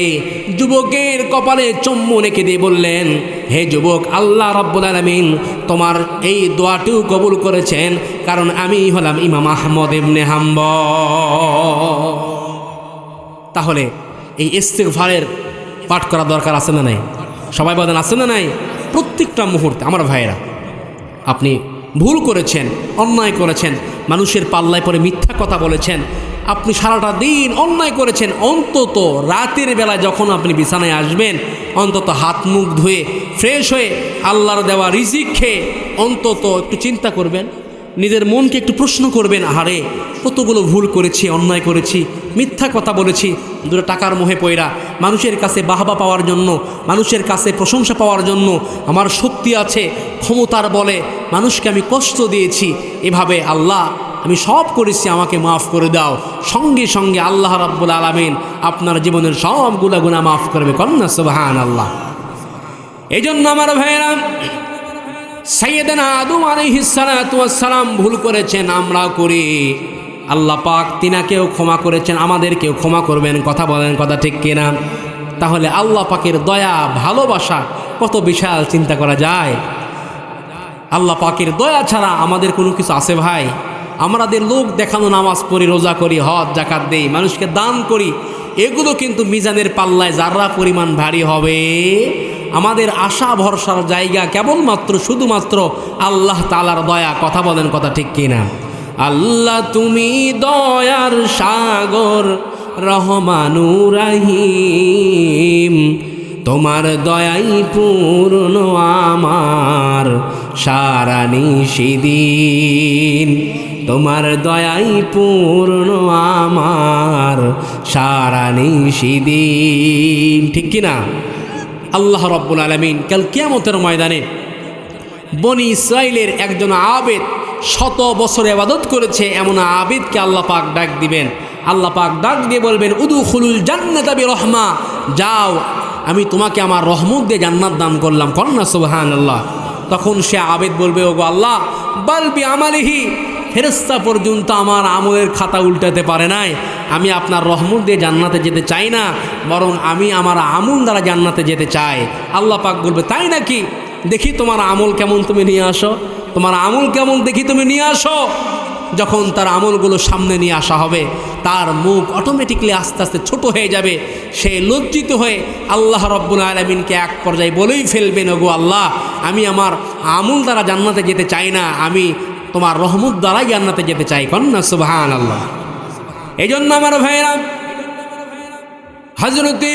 যুবকের কপালে চুম্বন রেখে দিয়ে বললেন, হে যুবক, আল্লাহ রাব্বুল আলামিন তোমার এই দোয়াটিও কবুল করেছেন, কারণ আমি হলাম ইমাম আহমদ ইবনে হাম্বল। তাহলে এই ইস্তিগফারের পাঠ করা দরকার আছে না নাই? সবাই বলেন আছে না নাই? প্রত্যেকটা মুহূর্তে আমার ভাইয়েরা, আপনি ভুল করেছেন, অন্যায় করেছেন, মানুষের পাল্লায় পরে মিথ্যা কথা বলেছেন, আপনি সারাটা দিন অন্যায় করেছেন, অন্তত রাতের বেলায় যখন আপনি বিছানায় আসবেন অন্তত হাত মুখ ধুয়ে ফ্রেশ হয়ে আল্লাহর দেওয়া রিজিক খেয়ে অন্তত একটু চিন্তা করবেন, নিজের মনকে একটু প্রশ্ন করবেন, আরে কতগুলো ভুল করেছি, অন্যায় করেছি, মিথ্যা কথা বলেছি, দুটো টাকার মোহে পয়রা মানুষের কাছে বাহবা পাওয়ার জন্য, মানুষের কাছে প্রশংসা পাওয়ার জন্য আমার শক্তি আছে, ক্ষমতার বলে মানুষকে আমি কষ্ট দিয়েছি, এভাবে আল্লাহ আমি সব করেছি, আমাকে মাফ করে দাও। সঙ্গে সঙ্গে আল্লাহ রাব্বুল আলামিন আপনার জীবনের সবগুলা গুনাহ মাফ করবে। কন্যা সুবহানাল্লাহ। এই জন্য আমার ভাইয়েরা, সাইয়েদনা আদম আলাইহিস সালাতু ওয়াস সালাম ভুল করেছেন, আমরাও করি, আল্লাহ পাক তিনাকেও ক্ষমা করেছেন, আমাদেরকেও ক্ষমা করবেন। কথা বলেন, কথা ঠিক কিনা? তাহলে আল্লাহ পাকের দয়া ভালোবাসা কত বিশাল, চিন্তা করা যায়? আল্লাহ পাকের দয়া ছাড়া আমাদের কোনো কিছু আছে ভাই? আমাদের লোক দেখানো নামাজ পড়ি, রোজা করি, হজ জাকাত দেই, মানুষকে দান করি, এগুলো কিন্তু মিজানের পাল্লায় যারা পরিমাণ ভারী হবে। আমাদের আশা ভরসার জায়গা কেবলমাত্র শুধুমাত্র আল্লাহ তাআলার দয়া। কথা বলেন, কথা ঠিক কিনা? আল্লাহ তুমি দয়ার সাগর, রহমানুর রহিম, তোমার দয়াই পূর্ণ আমার সারা নিশিদিন, তোমার দয়াই পূর্ণ আমার সারা নিশিদিন। ঠিক কিনা? আল্লাহ রাব্বুল আলামিন কাল কিয়ামতের ময়দানে বনি ইসরাইলের একজন আবেদ শত বছর ইবাদত করেছে, এমন আবেদকে আল্লাহ পাক ডাক দিবেন। আল্লাহ পাক ডাক দিয়ে বলবেন উদখুলুল জান্নাতা বিরহমা, যাও আমি তোমাকে আমার রহমত দিয়ে জান্নাত দান করলাম, কন্যা সুবহানাল্লাহ। তখন সে আবেদ বলবে ওগো আল্লাহ বাল বিআমালিহি, ফেরেশতা পর্যন্ত আমার আমলের খাতা উল্টাতে পারে নাই, আমি আপনার রহমত দিয়ে জান্নাতে যেতে চাই না, বরং আমি আমার আমল দ্বারা জান্নাতে যেতে চাই। আল্লাহ পাক বলবে তাই নাকি, দেখি তোমার আমল কেমন, তুমি নিয়ে আসো, তোমার আমল কেমন দেখি তুমি নিয়ে আসো। যখন তার আমলগুলো সামনে নিয়ে আসা হবে, তার মুখ অটোমেটিকলি আস্তে আস্তে ছোট হয়ে যাবে। সে লজ্জিত হয়ে আল্লাহ রাব্বুল আলামিনকে এক পর্যায়ে বলেই ফেলবেন ওগো আল্লাহ, আমি আমার আমল দ্বারা জান্নাতে যেতে চাই না, আমি তোমার রহমত দ্বারাই জান্নাতে যেতে চাই, কন্যা সুবহানাল্লাহ। এই জন্য আমার ভাইরা, হযরতে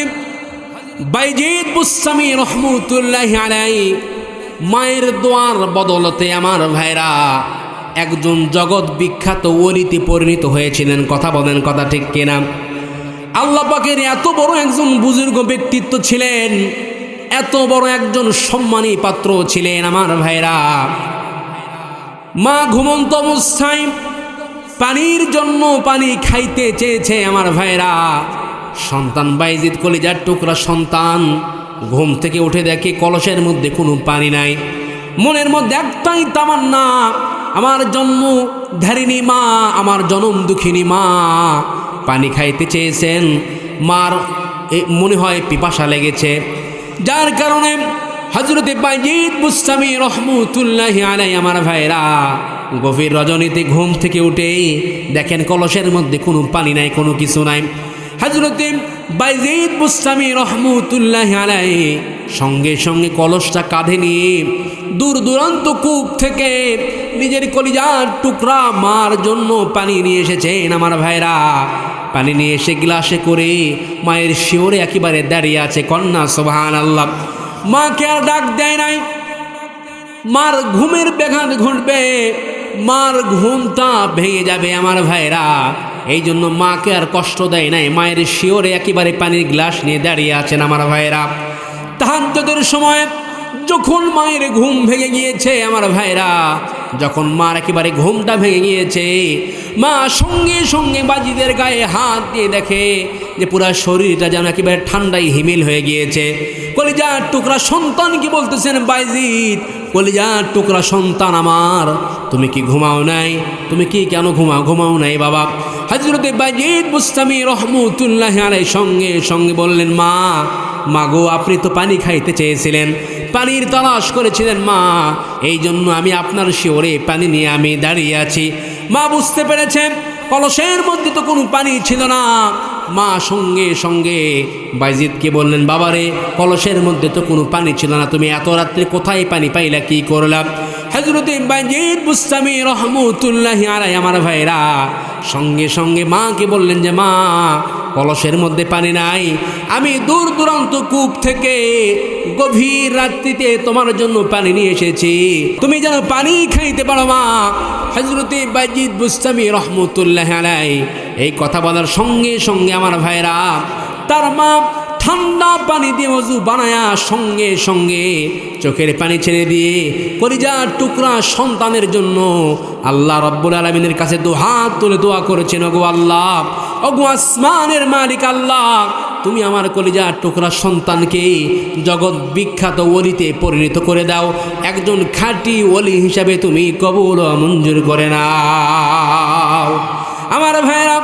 বাইজিদ বুস্তামি রহমতুল্লাহি আলাইহি মায়ের দোয়ার বদলতে আমার ভাইরা একজন জগৎ বিখ্যাত ওলিতে পরিণত হয়েছিলেন। কথা বলেন, কথা ঠিক কিনা? আল্লাহ পাকের এত বড় একজন বুজুর্গ ব্যক্তিত্ব ছিলেন, এত বড় একজন সম্মানী পাত্র ছিলেন আমার ভাইরা। মা ঘুমন্ত অবস্থায় পানির জন্য পানি খাইতে চেয়েছে আমার ভাইরা। সন্তান বাইজিদ কলিজার টুকরা সন্তান ঘুম থেকে উঠে দেখে কলসের মধ্যে কোনো পানি নাই। মনের মধ্যে একটাই তামান্না, আমার জন্ম ধারিণী মা, আমার জনম দুঃখিনী মা পানি খাইতে চেয়েছেন। মার মনে হয় পিপাসা লেগেছে, যার কারণে হযরতে বাইজিদ বুস্তামি রহমতুল্লাহি আলাইহি আমার ভাইরা গভীর রজনীতে ঘুম থেকে উঠেই দেখেন কলসের মধ্যে কোনো পানি নাই, কোনো কিছু নাই। হযরতে বাইজিদ বুস্তামি রহমতুল্লাহি আলাইহি সঙ্গে সঙ্গে কলসটা কাঁধে নিয়ে দূর দূরান্ত কূপ থেকে নিজের কলিজার টুকরা মার জন্য পানি নিয়ে এসেছেন আমার ভাইরা। পানি নিয়ে এসে গ্লাসে করে মায়ের শিওরে একেবারে দাঁড়িয়ে আছে, কন্যা সুবহানাল্লাহ। মাকে আর ডাক দেয় নাই, মার ঘুমের ব্যাঘাত ঘটবে, মার ঘুমটা ভেঙে যাবে আমার ভাইরা। এই জন্য মাকে আর কষ্ট দেয় নাই, মায়ের শিওরে একেবারে পানির গ্লাস নিয়ে দাঁড়িয়ে আছেন আমার ভাইরা। তাহাজ্জুদের সময় যখন মায়ের ঘুম ভেঙে গিয়েছে আমার ভাইরা, যখন মার একেবারে ঘুমটা ভেঙে গিয়েছে, মা সঙ্গে সঙ্গে বাজিদের গায়ে হাত দিয়ে দেখে যে পুরা শরীরটা যেন একেবারে ঠান্ডায় হিমেল হয়ে গিয়েছে। কলিজার টুকরা সন্তান কি বলতেছেন, বাইজিদ কলিজার টুকরা সন্তান আমার, তুমি কি ঘুমাও নাই? তুমি কি কেন ঘুমাও নাই বাবা? হযরতে বাইজিদ বুস্তামি রহমতুল্লাহি আলাইহি সঙ্গে সঙ্গে বললেন, মা গো, আপনি তো পানি খাইতে চেয়েছিলেন, পানির তালাশ করেছিলেন মা, এই জন্য আমি আপনার শিওরে পানি নিয়ে আমি দাঁড়িয়ে আছি। মা বুঝতে পেরেছেন কলসের মধ্যে তো কোনো পানি ছিল না। মা সঙ্গে সঙ্গে বাইজিদকে বললেন, বাবারে কলসের মধ্যে তো কোনো পানি ছিল না, তুমি এত রাত্রে কোথায় পানি পাইলা, কি করলাম? হযরতে বাইজিদ বুস্তামি রহমতুল্লাহি আলাইহি আমার ভাইরা সঙ্গে সঙ্গে মাকে বললেন যে মা, কলসের মধ্যে পানি নাই, আমি দূর দূরান্ত কূপ থেকে গভীর রাত্রিতে তোমার জন্য পানি নিয়ে এসেছি, তুমি যেন পানি খাইতে পারো মা। হযরতে বাইজিদ বুস্তামি রহমতুল্লাহি আলাইহি এই কথা বলার সঙ্গে সঙ্গে আমার ভাইরা তার মা ঠান্ডা পানি দিয়ে ওযু বানায়া সঙ্গে সঙ্গে চোখের পানি ছেড়ে দিয়ে কলিজার টুকরা সন্তানের জন্য আল্লাহ রাব্বুল আলামিনের কাছে দুহাত তুলে দোয়া করেছেন, ওগো আল্লাহ, ওগো আসমানের মালিক আল্লাহ, তুমি আমার কলিজার টুকরা সন্তানকে জগৎ বিখ্যাত ওলিতে পরিণত করে দাও, একজন খাঁটি ওলি হিসাবে তুমি কবুল ও মঞ্জুর করে নাও। আমার ভাইরা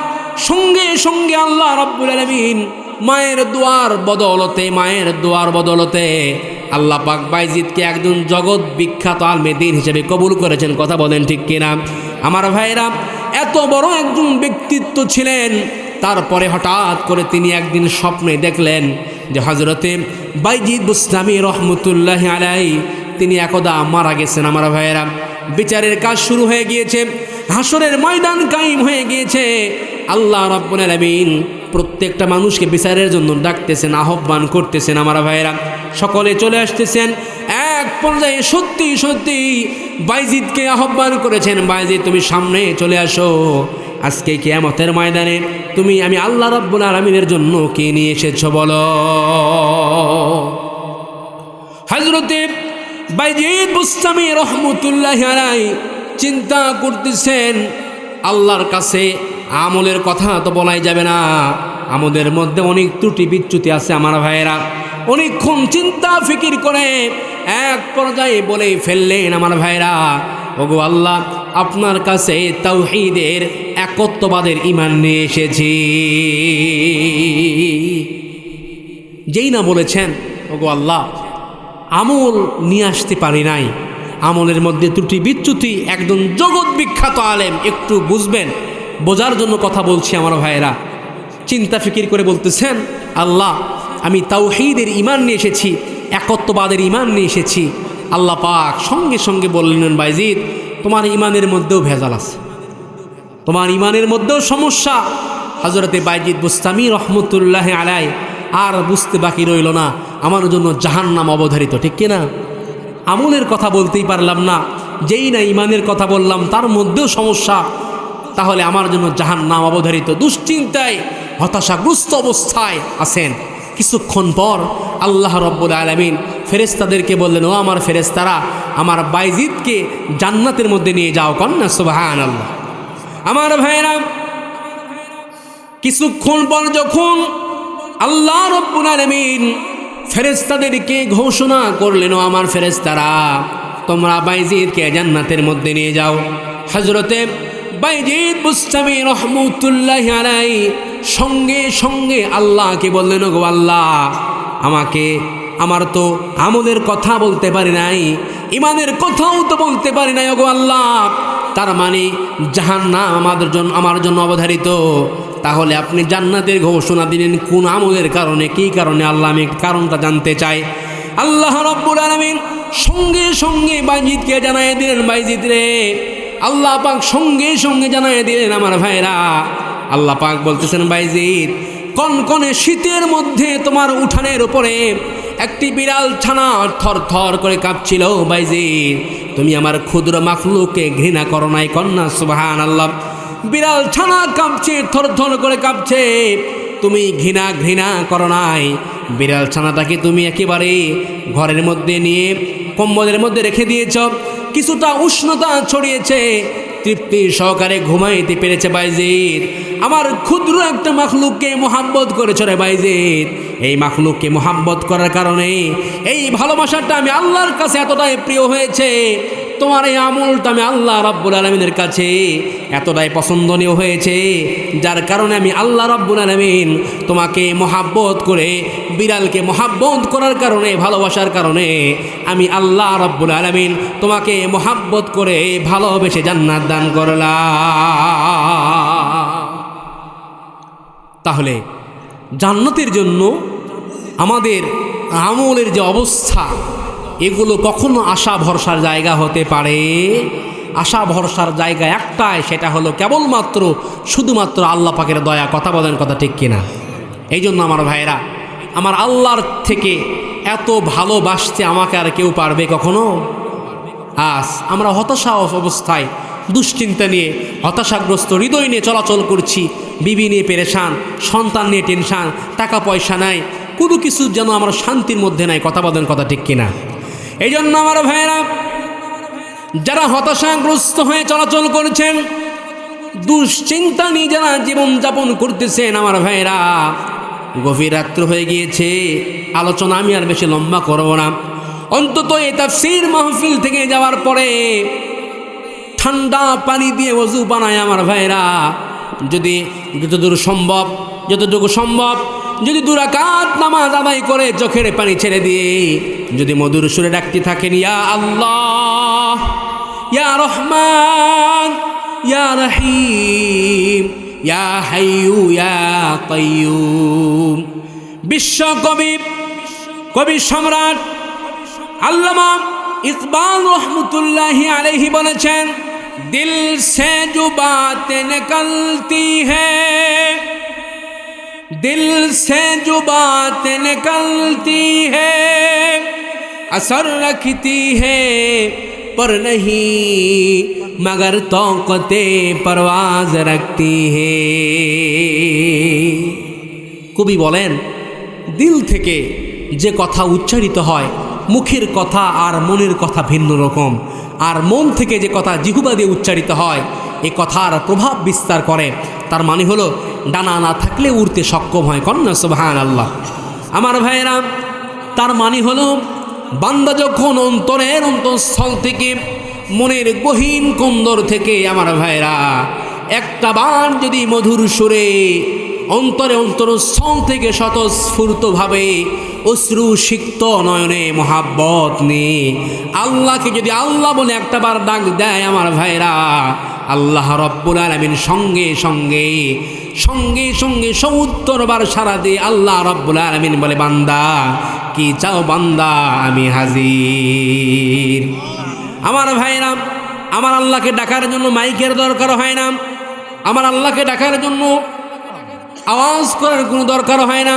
সঙ্গে সঙ্গে আল্লাহ রাব্বুল আলামিন মায়ের দোয়ার বদলতে আল্লাহ পাক বাইজিদকে একজন জগৎ বিখ্যাত আলেম দ্বীন হিসেবে কবুল করেছেন। কথা বলেন ঠিক কিনা? আমার ভাইরা এত বড় একজন ব্যক্তিত্ব ছিলেন, তারপরে হঠাৎ করে তিনি একদিন স্বপ্নে দেখলেন যে হযরতে বাইজিদ বুস্তামি রহমতুল্লাহি আলাইহি তিনি একদা মারা গেছেন। আমার ভাইরা বিচারের কাজ শুরু হয়ে গিয়েছে, হাসরের ময়দান কায়েম হয়ে গিয়েছে। আল্লাহ রাব্বুল আলামিন প্রত্যেকটা মানুষকে বিচারের জন্য ডাকতেছেন, আহ্বান করতেছেন। আমার ভাইরা সকলে চলে আসতেছেন। এক পর্যায়ে সত্যি সত্যি বাইজিদকে আহ্বান করেছেন, বাইজিদ তুমি সামনে চলে আসো, আজকে কিয়ামতের ময়দানে আমি আল্লাহ রাব্বুল আলামিনের জন্য কি নিয়ে এসেছো বলো। হযরতে বাইজিদ বুস্তামি রহমতুল্লাহি আলাইহি চিন্তা করতেছেন, আল্লাহর কাছে আমলের কথা তো বলাই যাবে না, আমাদের মধ্যে অনেক ত্রুটি বিচ্যুতি আছে আমার ভাইয়েরা। অনেকক্ষণ চিন্তা ফিকির করে এক পর্যায়ে বলে ফেললেন আমার ভাইয়েরা, ওগো আল্লাহ, আপনার কাছে তাওহীদের একত্ববাদের ঈমান নিয়ে এসেছি। যেই না বলেছেন ওগো আল্লাহ, আমল নিয়ে আসতে পারি নাই, আমলের মধ্যে ত্রুটি বিচ্যুতি, একজন জগৎ বিখ্যাত আলেম, একটু বুঝবেন, বোঝার জন্য কথা বলছি আমার ভাইয়েরা। চিন্তা ফিকির করে বলতেছেন, আল্লাহ, আমি তাওহীদের ঈমান নিয়ে এসেছি, একত্ববাদের ঈমান নিয়ে এসেছি। আল্লাহ পাক সঙ্গে সঙ্গে বললেন, বাইজিদ, তোমার ঈমানের মধ্যেও ভেজাল আছে, তোমার ঈমানের মধ্যেও সমস্যা। হযরতে বাইজিদ বুস্তামি রহমতুল্লাহি আলাইহি আর বুঝতে বাকি রইল না, আমার জন্য জাহান্নাম অবধারিত, ঠিক কিনা? আমলের কথা বলতেই পারলাম না, যেই না ঈমানের কথা বললাম তার মধ্যেও সমস্যা, তাহলে আমার জন্য জাহান্নাম অবধারিত। দুশ্চিন্তায় হতাশাগ্রস্ত অবস্থায় আছেন। কিছুক্ষণ পর আল্লাহ রাব্বুল আলামিন ফেরেশতাদেরকে বললেন, ও আমার ফেরেশতারা, আমার বাইজিদকে জান্নাতের মধ্যে নিয়ে যাও। কন্যা সুবহানাল্লাহ। আমার ভাইরা, কিছুক্ষণ পর যখন আল্লাহ রাব্বুল আলামিন ফেরেশতাদেরকে ঘোষণা করলেন, ও আমার ফেরেশতারা, তোমরা বাইজিদকে জান্নাতের মধ্যে নিয়ে যাও। হযরতে বাইজিদ বুস্তামি রহমতুল্লাহি আলাইহি সঙ্গে সঙ্গে আল্লাহকে বললেন, ওগো আল্লাহ, আমার তো আমলের কথা বলতে পারি নাই, ঈমানের কথাও তো বলতে পারি নাই, ওগো আল্লাহ, তার মানে জাহান্নাম আমার জন্য অবধারিত। তাহলে আপনি জান্নাতের ঘোষণা দিলেন কোন আমলের কারণে, কী কারণে? আল্লাহ, আমি কারণটা জানতে চাই। আল্লাহ রাব্বুল আলামিন সঙ্গে সঙ্গে বাইজিদকে জানায় দিলেন, বাইজিদ রে, আল্লাহ পাক সঙ্গে সঙ্গে জানায় দিলেন আমার ভাইরা। আল্লাহ পাক বলতেছেন, বাইজিদ, কনকনে শীতের মধ্যে তোমার উঠানের উপরে একটি বিড়াল ছানা থর থর করে কাঁপছিল। বাইজিদ, তুমি আমার ক্ষুদ্র মাখলুককে ঘৃণা করো নাই? কন্যা সুবহানাল্লাহ। বিড়াল ছানা কাঁপছে, থর থর করে কাঁপছে, তুমি ঘৃণা করো নাই? বিড়াল ছানাটাকে তুমি একেবারে ঘরের মধ্যে নিয়ে কম্বলের মধ্যে রেখে দিয়েছ, কিছুটা উষ্ণতা ছড়িয়েছে, তৃপ্তি সহকারে ঘুমাইতে পেরেছে। বাইজিদ, আমার ক্ষুদ্র একটা মাখলুককে মোহাব্বত করেছ রে বাইজিদ। এই মাখলুককে মোহাব্বত করার কারণে এই ভালোবাসাটা আমি আল্লাহর কাছে এতটাই প্রিয় হয়েছে, তোমার এই আমলটা আমি আল্লাহ রাব্বুল আলামিনের কাছে এতটাই পছন্দনীয় হয়েছে, যার কারণে আমি আল্লাহ রাব্বুল আলামিন তোমাকে মোহাব্বত করে, বিড়ালকে মোহাব্বত করার কারণে, ভালোবাসার কারণে আমি আল্লাহ রাব্বুল আলামিন তোমাকে মোহাব্বত করে ভালোবেসে জান্নাত দান করলাম। তাহলে জান্নাতের জন্য আমাদের আমলের যে অবস্থা, এগুলো কখনো আশা ভরসার জায়গা হতে পারে? আশা ভরসার জায়গা একটাই, সেটা হলো কেবলমাত্র শুধুমাত্র আল্লাহ পাকের দয়া। কথা বলেন, কথা ঠিক কিনা? এই জন্য আমার ভাইরা, আমার আল্লাহর থেকে এত ভালোবাসতে আমাকে আর কেউ পারবে কখনো? আজ আমরা হতাশা অবস্থায়, দুশ্চিন্তা নিয়ে, হতাশাগ্রস্ত হৃদয় নিয়ে চলাচল করছি, বিবি নিয়ে পেরেশান, সন্তান নিয়ে টেনশান, টাকা পয়সা নাই, কোনো কিছু যেন আমরা শান্তির মধ্যে নাই। কথা বলেন, কথা ঠিক কিনা? এই জন্য আমার ভাইয়েরা, যারা হতাশাগ্রস্ত হয়ে চলাচল করছেন, দুশ্চিন্তা নিয়ে যারা জীবনযাপন করতেছেন, আমার ভাইয়েরা, গভীর রাত্র হয়ে গিয়েছে, আলোচনা আমি আর বেশি লম্বা করব না। অন্তত এই তাফসীর মাহফিল থেকে যাওয়ার পরে ঠান্ডা পানি দিয়ে ওযু বানায় আমার ভাইয়েরা, যদি যতটুকু সম্ভব যদি 2 রাকাত নামাজ আদায় করে চোখের পানি ছেড়ে দিয়ে যদি মধুর সুরে ডাকতে থাকেন, ইয়া আল্লাহ, ইয়া রহমান, ইয়া রহিম, ইয়া হাইয়ু ইয়া কাইয়ুম। কবি সম্রাট আল্লামা ইকবাল রহমতুল্লাহি আলাইহি বলেছেন, দিল সে जो बातें निकलती है, दिल से जो बातें निकलती है, असर रखती है पर नहीं मगर तौक़ते परवाज रखती है। কবি বলেন, দিল থেকে যে কথা উচ্চারিত হয় মুখের কথা আর মনের কথা ভিন্ন রকম। আর মন থেকে যে কথা জিহ্বা দিয়ে উচ্চারিত হয় এই কথার প্রভাব বিস্তার করে। তার মানে হলো ডানা না থাকলে উড়তে সক্ষম হয়। কন্যা সুবহানাল্লাহ। আমার ভাইয়েরা, তার মানে হলো বান্দা যখন অন্তরের অন্তঃস্থল থেকে, মনের গহীন কন্দর থেকে আমার ভাইয়েরা একটা বার যদি মধুর সুরে অন্তরে অন্তরস্থল থেকে স্বতঃস্ফূর্তভাবে অশ্রু সিক্ত নয়নে মহাব্বত নিয়ে আল্লাহকে যদি আল্লাহ বলে একটা বার ডাক দেয় আমার ভাইরা, আল্লাহ রব্বুল আলামিন সঙ্গে সঙ্গে সঙ্গে সঙ্গে ৭০ বার সারা দিয়ে আল্লাহ রব্বুল আলামিন বলে, বান্দা কি চাও বান্দা, আমি হাজির। আমার ভাইরা, আমার আল্লাহকে ডাকার জন্য মাইকের দরকার হয় না, আমার আল্লাহকে ডাকার জন্য আওয়াজ করার কোনো দরকার হয় না,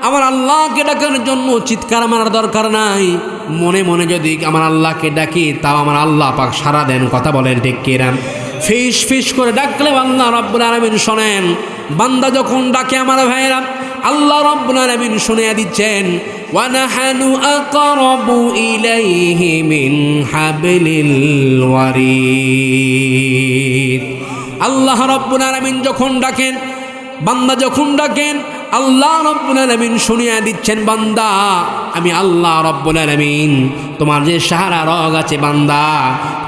আমার আল্লাহকে ডাকার জন্য চিৎকার মারার দরকার নাই। মনে মনে যদি আমার আল্লাহকে ডাকি তাও আমার আল্লাহ পাক সারা দেন। কথা বলেন ঠিক কিনা? ফিস ফিস করে ডাকলে আল্লাহ রব্বুল আলামিন শোনেন। বান্দা যখন ডাকে আমার ভাইরা, আল্লাহ রব্বুল আলামিন শুনিয়ে দিচ্ছেন, ওয়া নাহানু আকরাবু ইলাইহি মিন হাবলিল ওয়ারিদ। আল্লাহ রব্বুল আলামিন যখন ডাকেন, বান্দা যখন ডাকেন, আল্লাহ রব্বুল আলামিন শুনিয়ে দিচ্ছেন, বান্দা আমি আল্লাহ রব্বুল আলামিন তোমার যে সাহারা রগ আছে বান্দা,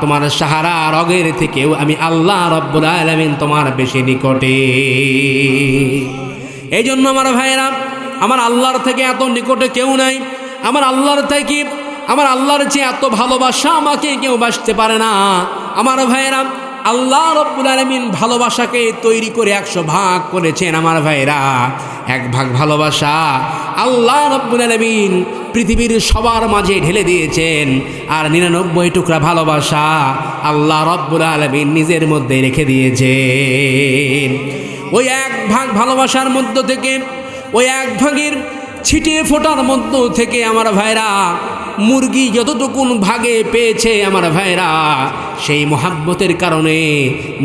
তোমার সাহারা রগের থেকেও আমি আল্লাহ রব্বুল আলামিন তোমার বেশি নিকটে। এই জন্য আমার ভাইয়েরা, আমার আল্লাহর থেকে এত নিকটে কেউ নাই। আমার আল্লাহর থেকে, আমার আল্লাহর চেয়ে এত ভালোবাসা আমাকে কেউ বাসতে পারে না। আমার ভাইয়েরা, আল্লাহ রব্বুল আলামিন ভালোবাসাকে তৈরি করে 100 ভাগ করেছেন। আমার ভাইরা, 1 ভাগ ভালোবাসা আল্লাহ রব্বুল আলামিন পৃথিবীর সবার মাঝে ঢেলে দিয়েছেন, আর 99 টুকরা ভালোবাসা আল্লাহ রব্বুল আলামিন নিজের মধ্যে রেখে দিয়েছেন। ওই 1 ভাগ ভালোবাসার মধ্য থেকে, ওই 1 ভাগের ছিটিয়ে ফোটার মধ্য থেকে আমার ভাইরা মুরগি যতটুকুন ভাগে পেয়েছে আমার ভাইরা, সেই মহাব্বতের কারণে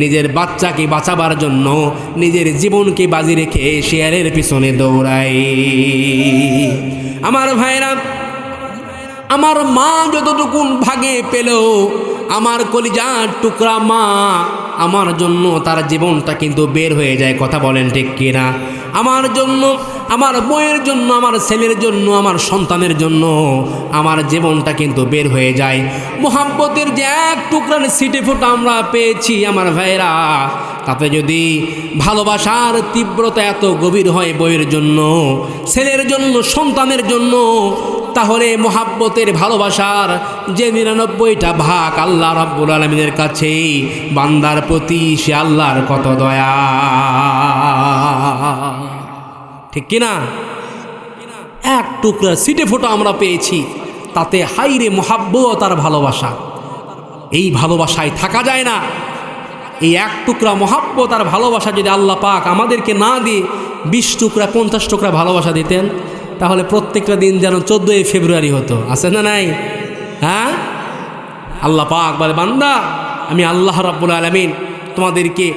নিজের বাচ্চাকে বাঁচাবার জন্য নিজের জীবনকে বাজি রেখে শেয়ারের পিছনে দৌড়ায়। আমার ভাইরা, আমার মা যতটুকুন ভাগে পেল, আমার কলিজার টুকরা মা আমার জন্য তার জীবনটা কিন্তু বের হয়ে যায়। কথা বলেন ঠিক কিনা? আমার জন্য, আমার বউয়ের জন্য, আমার ছেলের জন্য, আমার সন্তানের জন্য আমার জীবনটা কিন্তু বের হয়ে যায়। মোহাব্বতের যে 1 টুকরার ছিটে ফোঁটা আমরা পেয়েছি আমার ভাইরা, তাতে যদি ভালোবাসার তীব্রতা এত গভীর হয় বউয়ের জন্য, ছেলের জন্য, সন্তানের জন্য, তাহলে মোহাব্বতের ভালোবাসার যে 99টা ভাগ আল্লাহ রাব্বুল আলামিনের কাছে বান্দার প্রতি, সে আল্লাহর কত দয়া। ঠিক কিনা? 1 টুকরা ছিটে ফোঁটা আমরা পেয়েছি, তাতে হাইরে মোহাব্বত আর ভালোবাসা। এই ভালোবাসায় থাকা যায় না। এই 1 টুকরা মোহাব্বত আর ভালোবাসা যদি আল্লাহ পাক আমাদেরকে না দিয়ে 20 টুকরা 50 টুকরা ভালোবাসা দিতেন, তাহলে প্রত্যেকটা দিন যেন 14 ফেব্রুয়ারি হতো। আছে না নাই? হ্যাঁ, আল্লাহ পাক বলে, বান্দা আমি আল্লাহ রাব্বুল আলামিন তোমাদেরকে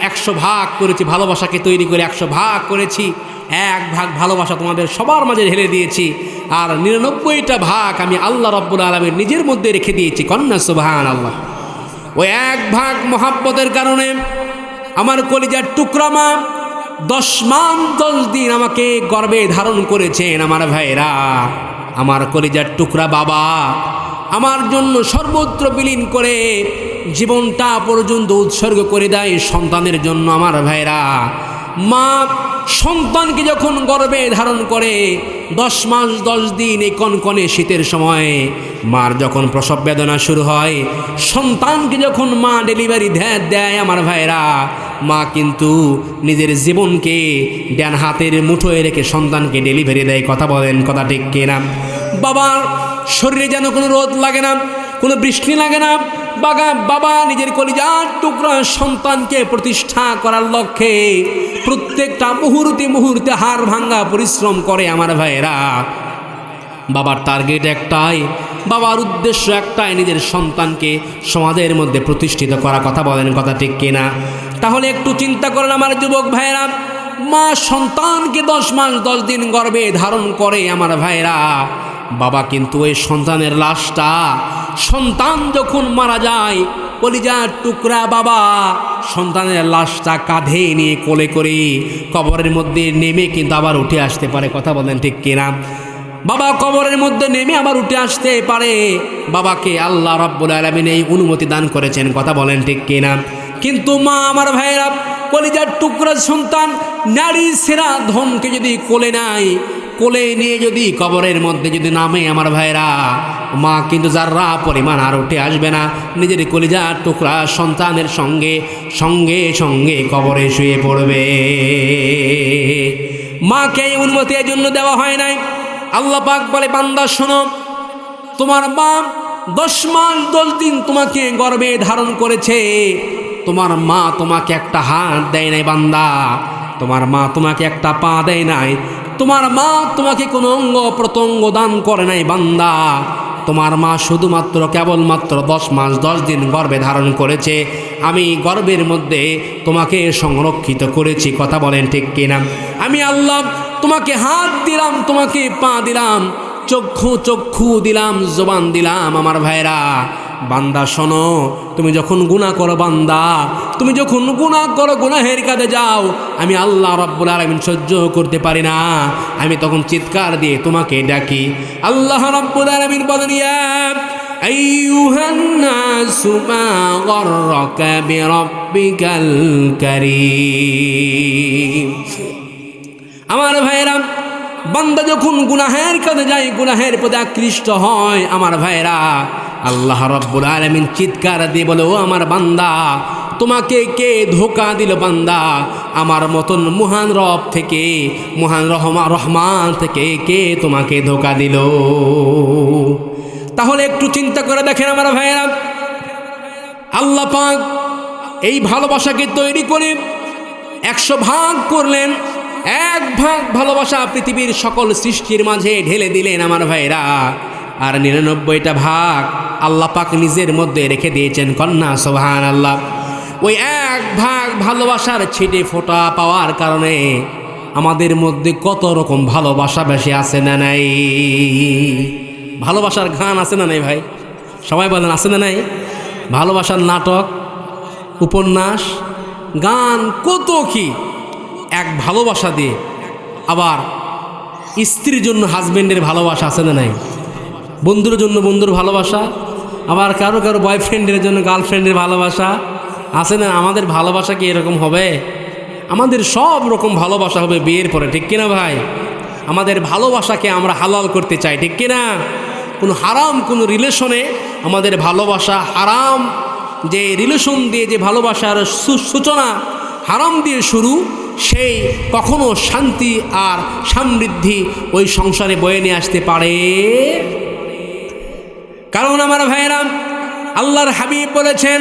100 ভাগ করেছি, ভালোবাসাকে তৈরি করে 100 ভাগ করেছি। 1 ভাগ ভালোবাসা তোমাদের সবার মাঝে ঢেলে দিয়েছি, আর 99টা ভাগ আমি আল্লাহ রাব্বুল আলামিন নিজের মধ্যে রেখে দিয়েছি। কন্যা সুবহানাল্লাহ। ওই 1 ভাগ মোহাব্বতের কারণে আমার কলিজার টুকরা মা 10 মান 10 দিন আমাকে গর্ভে ধারণ করেছেন। আমার ভাইরা, আমার কলিজার টুকরা বাবা আমার জন্য সর্বত্র বিলীন করে জীবনটা পর্যন্ত উৎসর্গ করে দেয় সন্তানের জন্য। আমার ভাইরা, মা সন্তানকে যখন গর্ভে ধারণ করে 10 মাস 10 দিন, এই কনকনে শীতের সময় মার যখন প্রসব বেদনা শুরু হয়, সন্তানকে যখন মা ডেলিভারি দেয় আমার ভাইরা, মা কিন্তু নিজের জীবনকে ডান হাতের মুঠোয় রেখে সন্তানকে ডেলিভারি দেয়। কথা বলেন, কথা ঠিক কিনা? বাবার শরীরে যেন কোনো রোদ লাগে না, কোনো বৃষ্টি লাগে না। বাবা নিজের কলিজার টুকরা সন্তানকে প্রতিষ্ঠা করার লক্ষ্যে প্রত্যেকটা মুহূর্তে মুহূর্তে হাড় ভাঙ্গা পরিশ্রম করে। আমার ভাইয়েরা, বাবার টার্গেট একটাই, বাবার উদ্দেশ্য একটাই, নিজের সন্তানকে সমাজের মধ্যে প্রতিষ্ঠিত করা। কথা বলেন, কথা ঠিক কিনা? তাহলে একটু চিন্তা করেন আমার যুবক ভাইয়েরা, মা সন্তানকে 10 মাস 10 দিন গর্ভে ধারণ করে আমার ভাইয়েরা, বাবা কিন্তু ওই সন্তানের লাশটা, সন্তান যখন মারা যায় কলিজার টুকরা বাবা সন্তানের লাশটা কাঁধে নিয়ে কোলে করে কবরের মধ্যে নেমে কিন্তু আবার উঠে আসতে পারে। কথা বলেন ঠিক কিনা? বাবা কবরের মধ্যে নেমে আবার উঠে আসতে পারে। বাবাকে আল্লাহ রাব্বুল আলামিন এই অনুমতি দান করেছেন। কথা বলেন ঠিক কিনা? কিন্তু মা আমার ভাইরা, কলিজার টুকরা সন্তান নারী সেরা ধনকে যদি কোলে নাই, কোলে নিয়ে যদি কবরের মধ্যে যদি নামে আমার ভাইরা, মা কিন্তু যারা পরিমাণ আর উঠে আসবে না, নিজের কলিজার টুকরা সন্তানের সঙ্গে সঙ্গে সঙ্গে কবরে শুয়ে পড়বে। মাকে এই অনুমতি এই জন্য দেওয়া হয় নাই। আল্লাহ পাক বলে, বান্দা শোনো, তোমার মা 10 মাস 10 দিন তোমাকে গর্ভে ধারণ করেছে। তোমার মা তোমাকে একটা হাত দেয় নাই বান্দা, তোমার মা তোমাকে একটা পা দেয় নাই, তোমার মা তোমাকে কোনো অঙ্গ প্রত্যঙ্গ দান করে নাই বান্দা। তোমার মা শুধুমাত্র কেবলমাত্র 10 মাস 10 দিন গর্ভে ধারণ করেছে। আমি গর্ভের মধ্যে তোমাকে সংরক্ষিত করেছি। কথা বলেন ঠিক কিনা? আমি আল্লাহ তোমাকে হাত দিলাম, তোমাকে পা দিলাম, চক্ষু দিলাম, জবান দিলাম। আমার ভাইরা, বান্দা শোনো, তুমি যখন গুনাহ করো বান্দা, তুমি যখন গুনাহ করো, গুনাহের কাজে যাও, আমি আল্লাহ রাব্বুল আলামিন সহ্য করতে পারি না। আমি তখন চিৎকার দিয়ে তোমাকে ডাকি। আল্লাহ রাব্বুল আলামিন বলেন, ইয়া আইয়ুহান নাসু মা গাররাকা বিরাব্বিকাল কারীম। আমার ভাইরা, বান্দা যখন গুনাহের কাজে যায়, গুনাহের প্রতি আকৃষ্ট হয়, আমার ভাইরা, আল্লাহ রাব্বুল আলামিন চিৎকার দিয়ে বলে, ও আমার বান্দা, তোমাকে কে ধোঁকা দিল বান্দা? আমার মতন মহান রব থেকে, মহান রহমান থেকে কে তোমাকে ধোঁকা দিল? তাহলে একটু চিন্তা করে দেখেন আমার ভাইরা, আল্লাহ পাক এই ভালোবাসাকে তৈরি করে 100 ভাগ করলেন। 1 ভাগ ভালোবাসা পৃথিবীর সকল সৃষ্টির মাঝে ঢেলে দিলেন আমার ভাইরা, আর 99টা ভাগ আল্লাহ পাক নিজের মধ্যে রেখে দিয়েছেন। কন্যা সুবহানাল্লাহ। ওই 1 ভাগ ভালোবাসার ছিটে ফোঁটা পাওয়ার কারণে আমাদের মধ্যে কত রকম ভালোবাসা বেশি আছে না নাই? ভালোবাসার গান আছে না নাই ভাই? সবাই বলেন আছে না নাই? ভালোবাসার নাটক, উপন্যাস, গান, কত কি এক ভালোবাসা দিয়ে। আবার স্ত্রীর জন্য হাজব্যান্ডের ভালোবাসা আছে না নাই? বন্ধুর জন্য বন্ধুর ভালোবাসা, আবার কারো কারো বয়ফ্রেন্ডের জন্য গার্লফ্রেন্ডের ভালোবাসা আছে না? আমাদের ভালোবাসা কি এরকম হবে? আমাদের সব রকম ভালোবাসা হবে বিয়ের পরে, ঠিক কিনা ভাই? আমাদের ভালোবাসাকে আমরা হালাল করতে চাই, ঠিক কিনা? কোনো হারাম কোনো রিলেশনে আমাদের ভালোবাসা হারাম, যে রিলেশন দিয়ে যে ভালোবাসার সূচনা হারাম দিয়ে শুরু, সেই কখনো শান্তি আর সমৃদ্ধি ওই সংসারে বয়ে নিয়ে আসতে পারে। কারণ আমার ভাইরা, আল্লাহর হাবিব বলেছেন,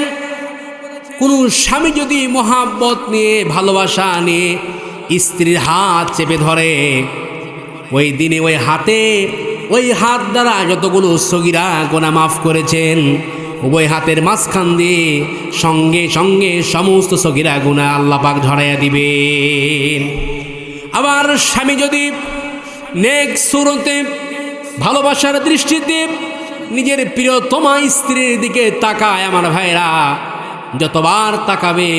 কোনো স্বামী যদি মহাব্বত নিয়ে ভালোবাসা নিয়ে স্ত্রীর হাত চেপে ধরে, ওই দিনে ওই হাত দ্বারা যতগুলো সগীরা গুনাহ মাফ করেছেন, উভয় হাতের মাঝখান দিয়ে সঙ্গে সঙ্গে সমস্ত সগীরা গুনাহ আল্লাহ পাক ঝরাইয়া দিবেন। আবার স্বামী যদি নেক সুরতে ভালোবাসার দৃষ্টিতে নিজের প্রিয়তমা স্ত্রীর দিকে তাকায়, আমার ভাইরা, যতবার তাকাবে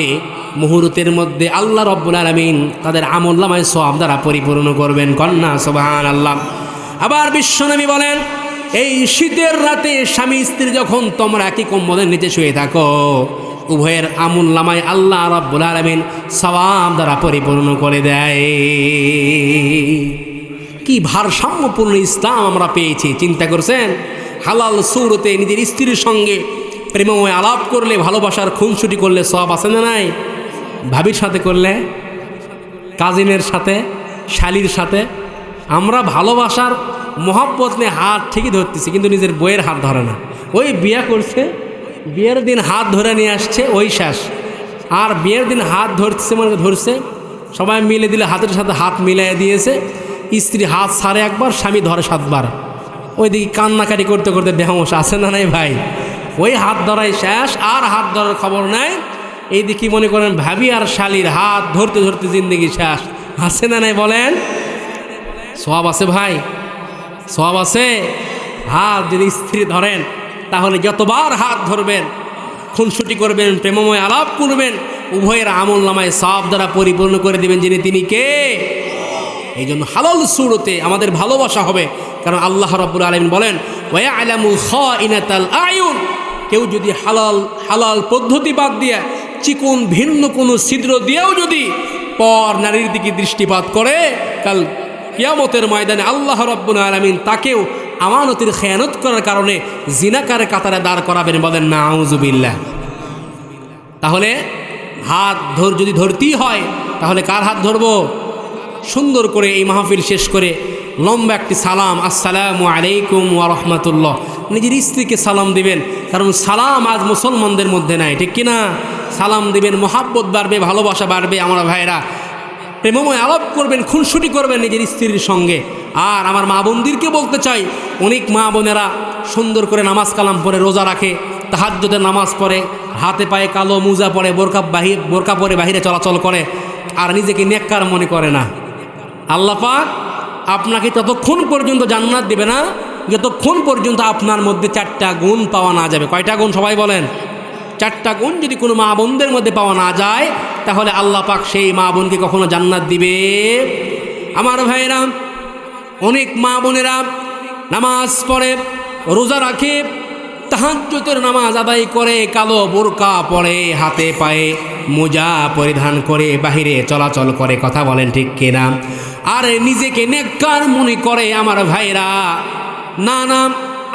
মুহূর্তের মধ্যে আল্লাহ রাব্বুল আলামিন তাদের আমলনামায় সওয়াব দ্বারা পরিপূর্ণ করবেন। কন্যা সুবহানাল্লাহ। আবার বিশ্বনবী বলেন, এই শীতের রাতে স্বামী স্ত্রী যখন তোমরা একই কম্বলের নিচে শুয়ে থাকো, উভয়ের আমলনামায় আল্লাহ রাব্বুল আলামিন সওয়াব দ্বারা পরিপূর্ণ করে দেয়। কি ভারসাম্যপূর্ণ ইসলাম আমরা পেয়েছি, চিন্তা করছেন? হালাল সুরতে নিজের স্ত্রীর সঙ্গে প্রেমময় আলাপ করলে, ভালোবাসার খুনসুটি করলে সওয়াব আছে না নাই? ভাবির সাথে করলে, কাজিনের সাথে, শালির সাথে, আমরা ভালোবাসার মহব্বত নিয়ে হাত ঠিকই ধরতেছি, কিন্তু নিজের বইয়ের হাত ধরে না। ওই বিয়ে করছে, বিয়ের দিন হাত ধরে নিয়ে আসছে, ওই শেষ। আর বিয়ের দিন হাত ধরতেছে মানে ধরছে, সবাই মিলে দিলে হাতের সাথে হাত মিলাই দিয়েছে, স্ত্রী হাত ছাড়ে একবার, স্বামী ধরে 7 বার। ওইদিকে কান্নাকাটি করতে করতে বেহমস আছে না নাই ভাই? ওই হাত ধরাই শেষ, আর হাত ধরার খবর নাই। এইদিকে মনে করেন ভাবি আর শালির হাত ধরতে ধরতে জিন্দগি শেষ, আছে না নাই বলেন? সওয়াব আছে ভাই, সওয়াব আছে। হাত যদি স্ত্রী ধরেন তাহলে যতবার হাত ধরবেন, খুনসুটি করবেন, প্রেমময় আলাপ করবেন, উভয়ের আমল নামায় সওয়াব দ্বারা পরিপূর্ণ করে দিবেন। যিনি তিনি কে? এই জন্য হালাল সুরতে আমাদের ভালোবাসা হবে, কারণ আল্লাহ রাব্বুল আলামিন বলেন ওয়ায়ালামু খাইনাতাল আয়ুন। কেউ যদি হালাল পদ্ধতি বাদ দিয়ে চিকন ভিন্ন কোনো ছিদ্র দিয়েও যদি পর নারীর দিকে দৃষ্টিপাত করে, কাল কিয়ামতের ময়দানে আল্লাহ রাব্বুল আলামিন তাকেও আমানতের খেয়ানত করার কারণে জিনাকারের কাতারে দাঁড় করাবেন। বলেন নাউজুবিল্লাহ। তাহলে হাত যদি ধরতেই হয় তাহলে কার হাত ধরবো? সুন্দর করে এই মাহফিল শেষ করে লম্বা একটি সালাম, আসসালামু আলাইকুম ওয়া রাহমাতুল্লাহ, নিজের স্ত্রীকে সালাম দিবেন। কারণ সালাম আজ মুসলমানদের মধ্যে নাই, ঠিক কিনা? সালাম দিবেন, মহাব্বত বাড়বে, ভালোবাসা বাড়বে। আমার ভাইরা প্রেমময় আলাপ করবেন, খুনসুটি করবেন নিজের স্ত্রীর সঙ্গে। আর আমার মা বোনদেরকে বলতে চাই, অনেক মা বোনেরা সুন্দর করে নামাজ কালাম পড়ে, রোজা রাখে, তাহাজ্জুদের নামাজ পড়ে, হাতে পায়ে কালো মুজা পরে, বোরকা পরে বাহিরে চলাচল করে, আর নিজেকে নেককার মনে করে না। আল্লাহ পাক আপনাকে ততক্ষণ পর্যন্ত জান্নাত দেবে না যতক্ষণ পর্যন্ত আপনার মধ্যে 4টা গুণ পাওয়া না যাবে। কয়টা গুণ সবাই বলেন? 4টা গুণ যদি কোনো মা বোনদের মধ্যে পাওয়া না যায় তাহলে আল্লাহ পাক সেই মা বোনকে কখনো জান্নাত দিবে? আমার ভাইরা, অনেক মা বোনেরা নামাজ পড়ে, রোজা রাখে, তাহাজ্জুদের নামাজ আদায় করে, কালো বোরকা পরে, হাতে পায়ে মোজা পরিধান করে বাহিরে চলাচল করে। কথা বলেন ঠিক কিনা? আর নিজেকে নেককার মনে করে। আমার ভাইরা, না না,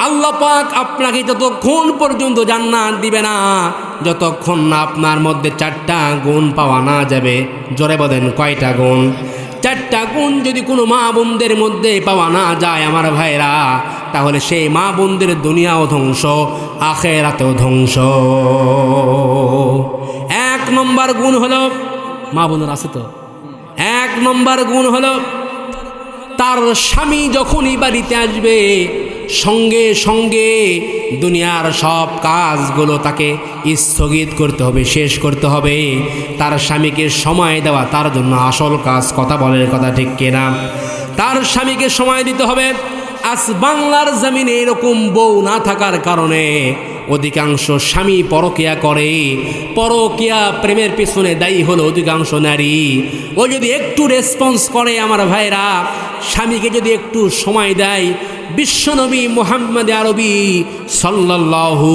আল্লাহ পাক আপনাকে ততক্ষণ পর্যন্ত জান্নাত দিবে না যতক্ষণ না আপনার মধ্যে 4টা গুণ পাওয়া না যাবে। জোরে বলেন কয়টা গুণ? 4টা গুণ যদি কোনো মা বোনদের মধ্যে পাওয়া না যায় আমার ভাইরা, তাহলে সেই মা বোনদের দুনিয়াও ধ্বংস, আখিরাতেও ধ্বংস। 1 নম্বর গুণ হলো, মা বোনের আছে তো, 1 নম্বর গুণ হলো তার স্বামী যখনই বাড়িতে আসবে সঙ্গে সঙ্গে দুনিয়ার সব কাজগুলো তাকে স্থগিত করতে হবে, শেষ করতে হবে। তার স্বামীকে সময় দেওয়া তার জন্য আসল কাজ। কথা বলেন, কথা ঠিক কিনা? তার স্বামীকে সময় দিতে হবে। আজ বাংলার জমিনে এরকম বউ না থাকার কারণে অধিকাংশ স্বামী পরকিয়া করে। পরকিয়া প্রেমের পিছনে দায়ী হলো অধিকাংশ নারী। ও যদি একটু রেসপন্স করে আমার ভাইরা, স্বামীকে যদি একটু সময় দেয়, বিশ্বনবী মুহাম্মদ আরবি সাল্লাল্লাহু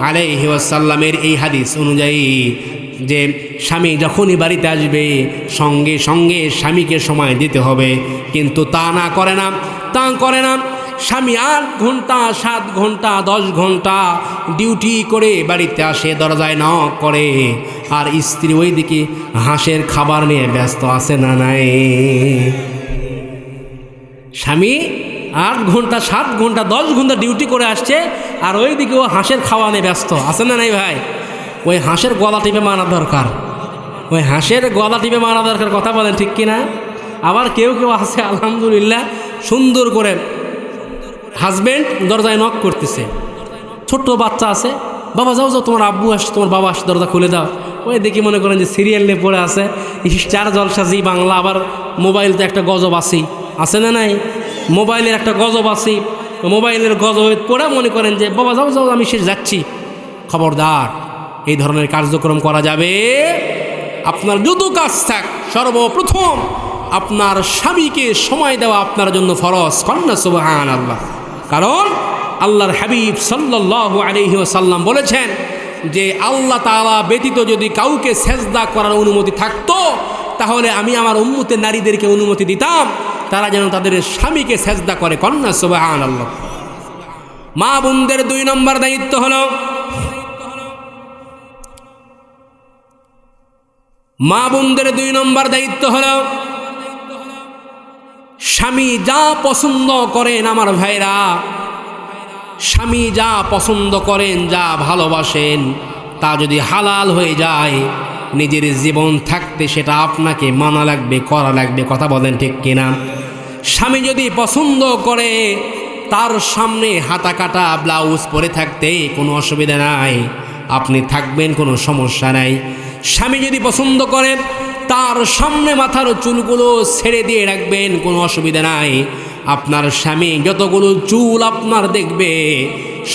আলাইহি ওয়াসাল্লামের এই হাদিস অনুযায়ী যে স্বামী যখনই বাড়িতে আসবে সঙ্গে সঙ্গে স্বামীকে সময় দিতে হবে। কিন্তু তা করে না। স্বামী 8 ঘন্টা, 7 ঘন্টা, 10 ঘন্টা ডিউটি করে বাড়িতে আসে, দরজায় নক করে, আর স্ত্রী ওইদিকে হাঁসের খাবার নিয়ে ব্যস্ত আছে না নাই? স্বামী 8 ঘন্টা, 7 ঘন্টা, 10 ঘন্টা ডিউটি করে আসছে, আর ওইদিকে ও হাঁসের খাওয়া নিয়ে ব্যস্ত আছে না নাই ভাই? ওই হাঁসের গলা টিপে মারা দরকার, ওই হাঁসের গলা টিপে মারা দরকার। কথা বলেন ঠিক কিনা? আবার কেউ আছে আলহামদুলিল্লাহ সুন্দর করে হাজব্যান্ড দরজায় নক করতেছে, ছোট্ট বাচ্চা আছে, বাবা যাও তোমার আব্বু আসছে, তোমার বাবা আসছে, দরজা খুলে দাও। ওই দেখি মনে করেন যে সিরিয়াল নিয়ে পড়ে আছে, স্টার জলসা, জি বাংলা, আবার মোবাইল তো একটা গজব আছে না নাই? মোবাইলের একটা গজব আছে, মোবাইলের গজব পড়ে মনে করেন যে বাবা যাও আমি শেষ যাচ্ছি। খবরদার, এই ধরনের কার্যক্রম করা যাবে? আপনার যত কাজ থাক, সর্বপ্রথম আপনার স্বামীকে সময় দেওয়া আপনার জন্য ফরজ। কন্যা সুবহানাল্লাহ। কারণ আল্লাহর হাবিব সাল্লাল্লাহু আলাইহি ওয়াসাল্লাম বলেছেন যে আল্লাহ তাআলা ব্যতীত যদি কাউকে সেজদা করার অনুমতি থাকতো তাহলে আমি আমার উম্মতের নারীদেরকে অনুমতি দিতাম তারা যেন তাদের স্বামীকে সেজদা করে। কন্যা সুবহানাল্লাহ। মা বোনদের 2 নম্বর দায়িত্ব হলো, মা বোনদের 2 নম্বর দায়িত্ব হলো স্বামী যা পছন্দ করেন আমার ভাইরা, স্বামী যা পছন্দ করেন, যা ভালোবাসেন, তা যদি হালাল হয়ে যায় নিজের জীবন থাকতে সেটা আপনাকে মানা লাগবে, করা লাগবে। কথা বলেন ঠিক কিনা? স্বামী যদি পছন্দ করে তার সামনে হাতা কাটা ব্লাউজ পরে থাকতে কোনো অসুবিধা নাই, আপনি থাকবেন, কোনো সমস্যা নাই। স্বামী যদি পছন্দ করে তার সামনে মাথার চুলগুলো ছেড়ে দিয়ে রাখবেন, কোনো অসুবিধা নাই, আপনার স্বামী যতগুলো চুল আপনার দেখবে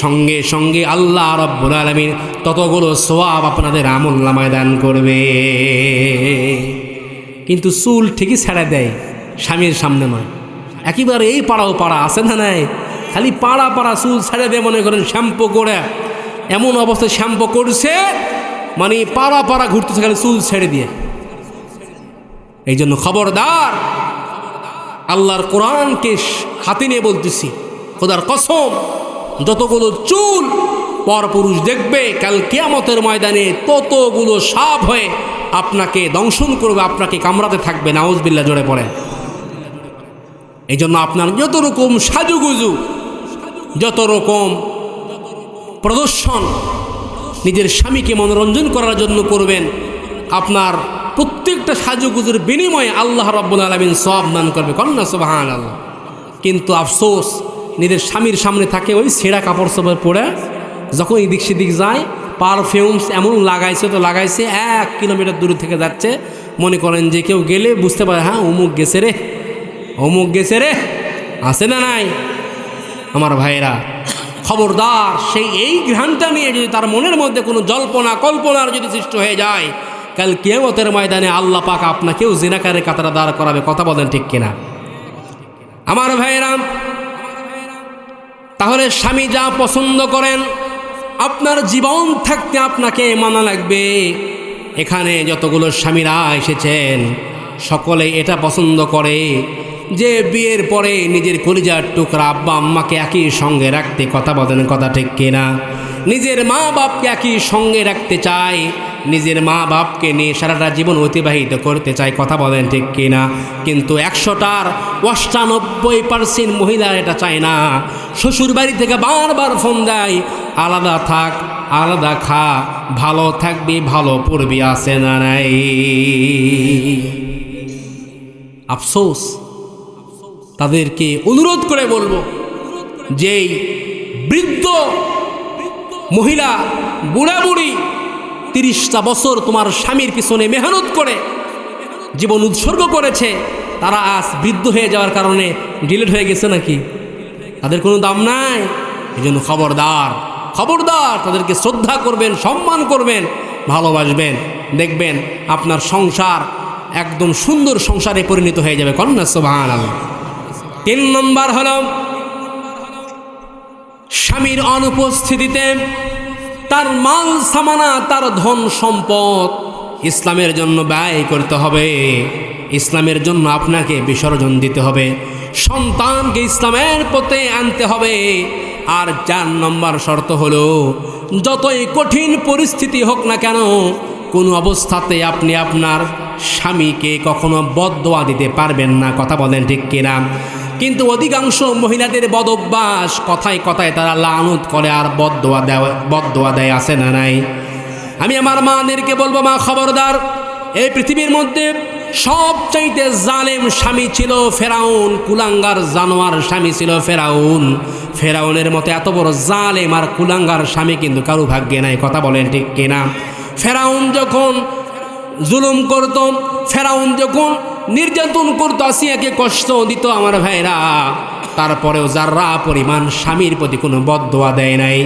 সঙ্গে সঙ্গে আল্লাহ রাব্বুল আলামিন ততগুলো সওয়াব আপনাদের আমলনামায় দান করবে। কিন্তু চুল ঠিকই ছেড়ে দেয়, স্বামীর সামনে নয়। একেবারে এই পাড়াও পাড়া আছে না নাই, খালি পাড়া পাড়া চুল ছেড়ে দেয়, মনে করেন শ্যাম্পু করে, এমন অবস্থায় শ্যাম্পু করছে মানে পাড়া পাড়া ঘুরতেছে খালি চুল ছেড়ে দিয়ে। এই জন্য খবরদার, আল্লাহর কোরআনকে হাতে নিয়ে বলতেছি, খোদার কসম, যতগুলো চুল পরপুরুষ দেখবে কাল কিয়ামতের ময়দানে ততগুলো সাপ হয়ে আপনাকে দংশন করবে, আপনাকে কামড়াতে থাকবে। নাউজুবিল্লাহ, জোরে পড়ে। এই জন্য আপনার যত রকম সাজুগুজু, যত রকম প্রদর্শন নিজের স্বামীকে মনোরঞ্জন করার জন্য করবেন, আপনার প্রত্যেকটা সাজুগুজুর বিনিময়ে আল্লাহ রাব্বুল আলামিন সওয়াব দান করবে। কন্যা সুবহানাল্লাহ। কিন্তু আফসোস, নিজের স্বামীর সামনে থাকে ওই ছেঁড়া কাপড় চোপড় পরে, যখন এদিক সেদিক যায় পারফিউমস এমন লাগাইছে তো লাগাইছে, 1 কিলোমিটার দূর থেকে যাচ্ছে, মনে করেন যে কেউ গেলে বুঝতে পারে হ্যাঁ অমুক গেছে রে, অমুক গেছে রে। আছে না নাই আমার ভাইয়েরা? খবরদার, সেই এই ঘ্রাণটা নিয়ে যদি তার মনের মধ্যে কোনো জল্পনা কল্পনার যদি সৃষ্টি হয়ে যায়, কাল কিয়ামতের ময়দানে আল্লাহ পাক আপনাকেও জিনাকারের কাতারে দাঁড় করাবে। কথা বলেন ঠিক কিনা আমার ভাইয়েরা? তাহলে স্বামী যা পছন্দ করেন আপনার জীবন থাকতে আপনাকে মানা লাগবে। এখানে যতগুলো স্বামীরা এসেছেন সকলে এটা পছন্দ করে যে বিয়ের পরে নিজের কলিজার টুকরা আব্বা আম্মাকে একই সঙ্গে রাখতে। কথা বলেন, কথা ঠিক কিনা? নিজের মা বাপকে একই সঙ্গে রাখতে চায়, নিজের মা বাপকে নিয়ে সারাটা জীবন অতিবাহিত করতে চায়। কথা বলেন ঠিক কিনা? কিন্তু 100টার 98% মহিলা এটা চায় না। শ্বশুর বাড়ি থেকে বারবার ফোন দেয়, আলাদা থাক, আলাদা খা, ভালো থাকবি, ভালো পড়বি, আছে না নাই? আফসোস, তাদেরকে অনুরোধ করে বলবো, যেই বৃদ্ধ মহিলা, বুড়া বুড়ি 30টা বছর তোমার স্বামীর পিছনে মেহনত করে জীবন উৎসর্গ করেছে, তারা আজ বৃদ্ধ হয়ে যাওয়ার কারণে ডিলিট হয়ে গেছে নাকি? তাদের কোনো দাম নাই। এই জন্য খবরদার, খবরদার, তাদেরকে শ্রদ্ধা করবেন, সম্মান করবেন, ভালোবাসবেন। দেখবেন আপনার সংসার একদম সুন্দর সংসারে পরিণত হয়ে যাবে। কন্যা সুবহানাল্লাহ। 3 নম্বর হল স্বামীর অনুপস্থিতিতে তার মাল সামানা, তার ধন সম্পদ ইসলামের জন্য ব্যয় করতে হবে। ইসলামের জন্য আপনাকে বিসর্জন দিতে হবে, সন্তানকে ইসলামের পথে আনতে হবে। আর 4 নম্বর শর্ত হলো, যতই কঠিন পরিস্থিতি হোক না কেন, কোনো অবস্থাতে আপনি আপনার স্বামীকে কখনো বদদোয়া দিতে পারবেন না। কথা বলেন ঠিক কিনা? কিন্তু অধিকাংশ মহিলাদের বদ অভ্যাস, কথায় কথায় তারা লানত করে আর বদদোয়া দেয়, আছে না নাই? আমি আমার মাদেরকে বলবো, মা খবরদার, এই পৃথিবীর মধ্যে সবচাইতে জালেম স্বামী ছিল ফেরাউন। কুলাঙ্গার জানোয়ার স্বামী ছিল ফেরাউন। ফেরাউনের মতো এত বড় জালেম আর কুলাঙ্গার স্বামী কিন্তু কারো ভাগ্যে নাই। কথা বলেন ঠিক কিনা? ফেরাউন যখন জুলুম করত, ফেরাউন যখন নির্যাতন করতো, আসিয়াকে কষ্ট দিত আমার ভাইরা, তারপরেও যারা পরিমাণ স্বামীর প্রতি কোনো বদদোয়া দেয় নাই।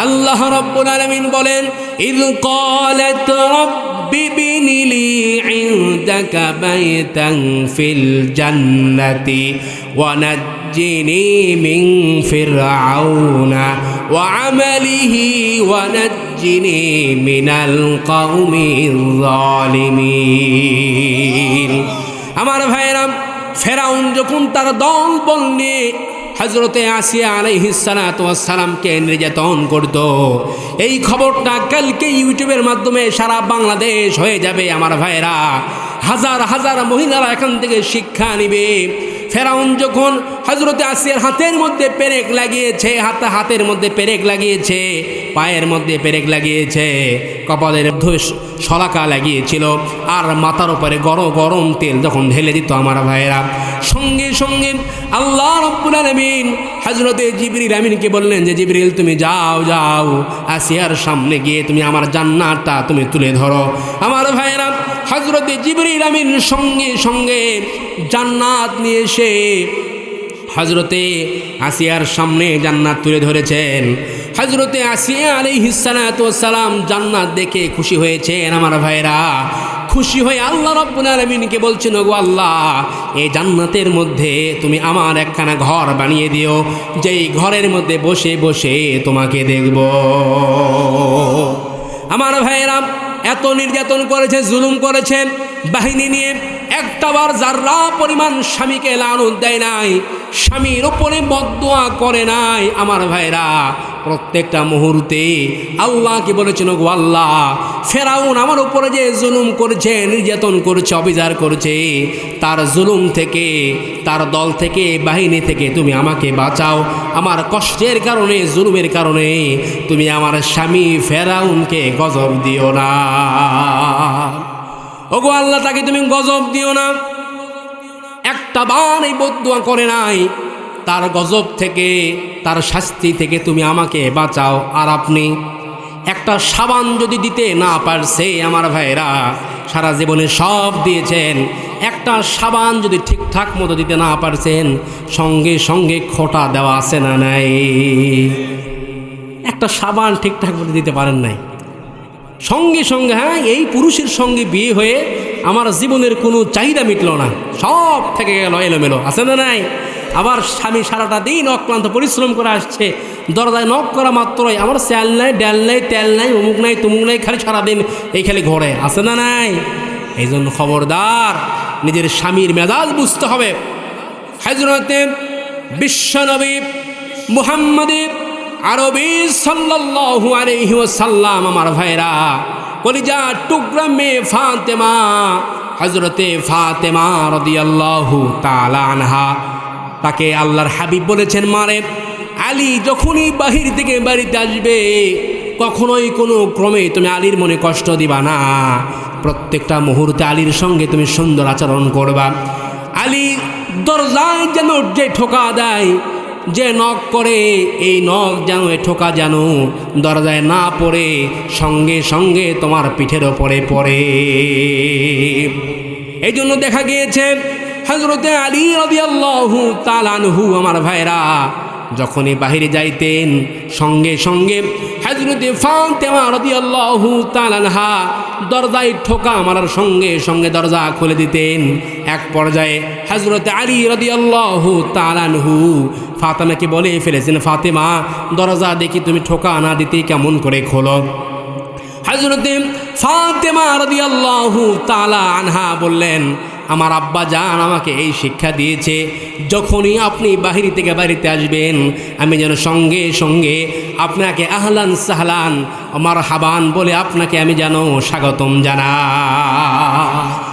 আল্লাহ রাব্বুল আলামিন বলেন, ইয ক্বালাত রাব্বি বিনি লি ইনদাকা বাইতান ফিল জান্নাতি ওয়া নাজ্জিনি মিন ফিরআউনা ওয়া আমালিহি ওয়া নাজ্জিনি মিনাল কওমিজ যালিমিন। আমার ভাইরা, ফেরাউন যখন তার দল বল নিয়ে হযরতে আসিয়া আলাইহিস সালাতু ওয়াস সালামকে নির্যাতন করত, এই খবরটা কালকে ইউটিউবের মাধ্যমে সারা বাংলাদেশ হয়ে যাবে। আমার ভাইরা, হাজার হাজার মহিলারা এখান থেকে শিক্ষা নিবে। ফেরাউন যখন হযরতে আসিয়ার হাতের মধ্যে পেরেক লাগিয়েছে, হাতের মধ্যে পেরেক লাগিয়েছে, পায়ের মধ্যে পেরেক লাগিয়েছে, কপালের শলাকা লাগিয়েছিল, আর মাথার উপরে গরম তেল যখন ঢেলে দিত আমার ভাইয়েরা, সঙ্গে সঙ্গে আল্লাহ রাব্বুল আলামিন হযরতে জিবরিল আমিনকে বললেন যে, জিবরিল তুমি যাও যাও, আসিয়ার সামনে গিয়ে তুমি আমার জান্নাতটা তুমি তুলে ধরো। আমার ভাইয়েরা, হযরতে জিবরিল আমিন সঙ্গে সঙ্গে জান্নাত নিয়ে এসে হযরতে আসিয়ার সামনে জান্নাত তুলে ধরেছেন। হযরতে আসিয়া আলাইহিস সালাতু ওয়াস সালাম জান্নাত দেখে খুশি হয়েছেন। আমার ভাইরা, খুশি হয়ে আল্লাহ রাব্বুল আলামিনকে বলছেন, ওগো আল্লাহ, এই জান্নাতের মধ্যে তুমি আমার একখানা ঘর বানিয়ে দিও, যেই ঘরের মধ্যে বসে বসে তোমাকে দেখব। আমার ভাইরা, এত নির্যাতন করেছে, জুলুম করেছেন, বাহিনী নিয়ে একটাবার যার্রা পরিমাণ স্বামীকে লানত দেয় নাই, স্বামীর ওপরে বদদোয়া করে নাই। আমার ভাইরা, প্রত্যেকটা মুহূর্তে আল্লাহকে বলেছেন, গো আল্লাহ, ফেরাউন আমার উপরে যে জুলুম করেছে, নির্যাতন করেছে, অবিচার করেছে, তার জুলুম থেকে, তার দল থেকে, বাহিনী থেকে তুমি আমাকে বাঁচাও। আমার কষ্টের কারণে, জুলুমের কারণে তুমি আমার স্বামী ফেরাউনকে গজব দিও না। ওগো আল্লাহ, তাকে তুমি গজব দিও না। একটা বার এই বদদুয়া করে নাই, তার গজব থেকে, তার শাস্তি থেকে তুমি আমাকে বাঁচাও। আর আপনি একটা সাবান যদি দিতে না পারছে, আমার ভাইরা, সারা জীবনে সব দিয়েছেন, একটা সাবান যদি ঠিকঠাক মতো দিতে না পারছেন, সঙ্গে সঙ্গে খোঁটা দেওয়া আছে না নাই? একটা সাবান ঠিকঠাক মতো দিতে পারেন নাই, সঙ্গে সঙ্গে, হ্যাঁ, এই পুরুষের সঙ্গে বিয়ে হয়ে আমার জীবনের কোনো চাহিদা মিটল না, সব থেকে গেল এলোমেলো, আছে না নাই? আবার স্বামী সারাটা দিন অক্লান্ত পরিশ্রম করে আসছে, দরজায় নক করা মাত্রই আমার চাল নাই, ডাল নাই, তেল নাই, অমুক নাই, তমুক নাই, খালি সারাদিন এই খালি ঘরে, আছে না নাই? এই জন্য খবরদার, নিজের স্বামীর মেজাজ বুঝতে হবে। হযরতে বিশ্বনবী মুহাম্মদ আরবি সাল্লাল্লাহু আলাইহি ওয়াসাল্লাম, আমার ভাইরা, কলিজা টুকরা মেয়ে ফাতেমা, হযরতে ফাতেমা রাদিয়াল্লাহু তাআলা আনহা, তাকে আল্লাহর হাবিব বলেছেন, মারে আলী যখনই বাহির থেকে বাড়িতে আসবে, কখনোই কোনো ক্রমে তুমি আলীর মনে কষ্ট দিবা না। প্রত্যেকটা মুহূর্তে আলীর সঙ্গে তুমি সুন্দর আচরণ করবা। আলী দরজায় যেন যে ঠোকা দেয়, যে নক করে, এই নক যেন এ ঠোকা যেন দরজায় না পড়ে, সঙ্গে সঙ্গে তোমার পিঠের ওপরে পড়ে। এই জন্য দেখা গিয়েছে হযরতে আলী রাদিয়াল্লাহু তাআলা আনহু, আমার ভাইরা, যখনই বাহিরে যাইতেন, সঙ্গে সঙ্গে হযরতে ফাতেমা রাদিয়াল্লাহু তাআলা আনহা দরজায় ঠোকা মারার সঙ্গে সঙ্গে দরজা খুলে দিতেন। এক পর্যায়ে হযরতে আলী রাদিয়াল্লাহু তাআলা আনহু ফাতেমাকে বলে ফেলেছেন, ফাতেমা, দরজা দেখি তুমি ঠোকা না দিতে কেমন করে খোলো। হযরতে ফাতেমা রাদিয়াল্লাহু তাআলা আনহা বললেন, আমার আব্বা জান আমাকে এই শিক্ষা দিয়েছে, যখনই আপনি বাহির থেকে বাড়িতে আসবেন, আমি যেন সঙ্গে সঙ্গে আপনাকে আহলান সাহলান মারহাবান বলে আপনাকে আমি যেন স্বাগতম জানাই।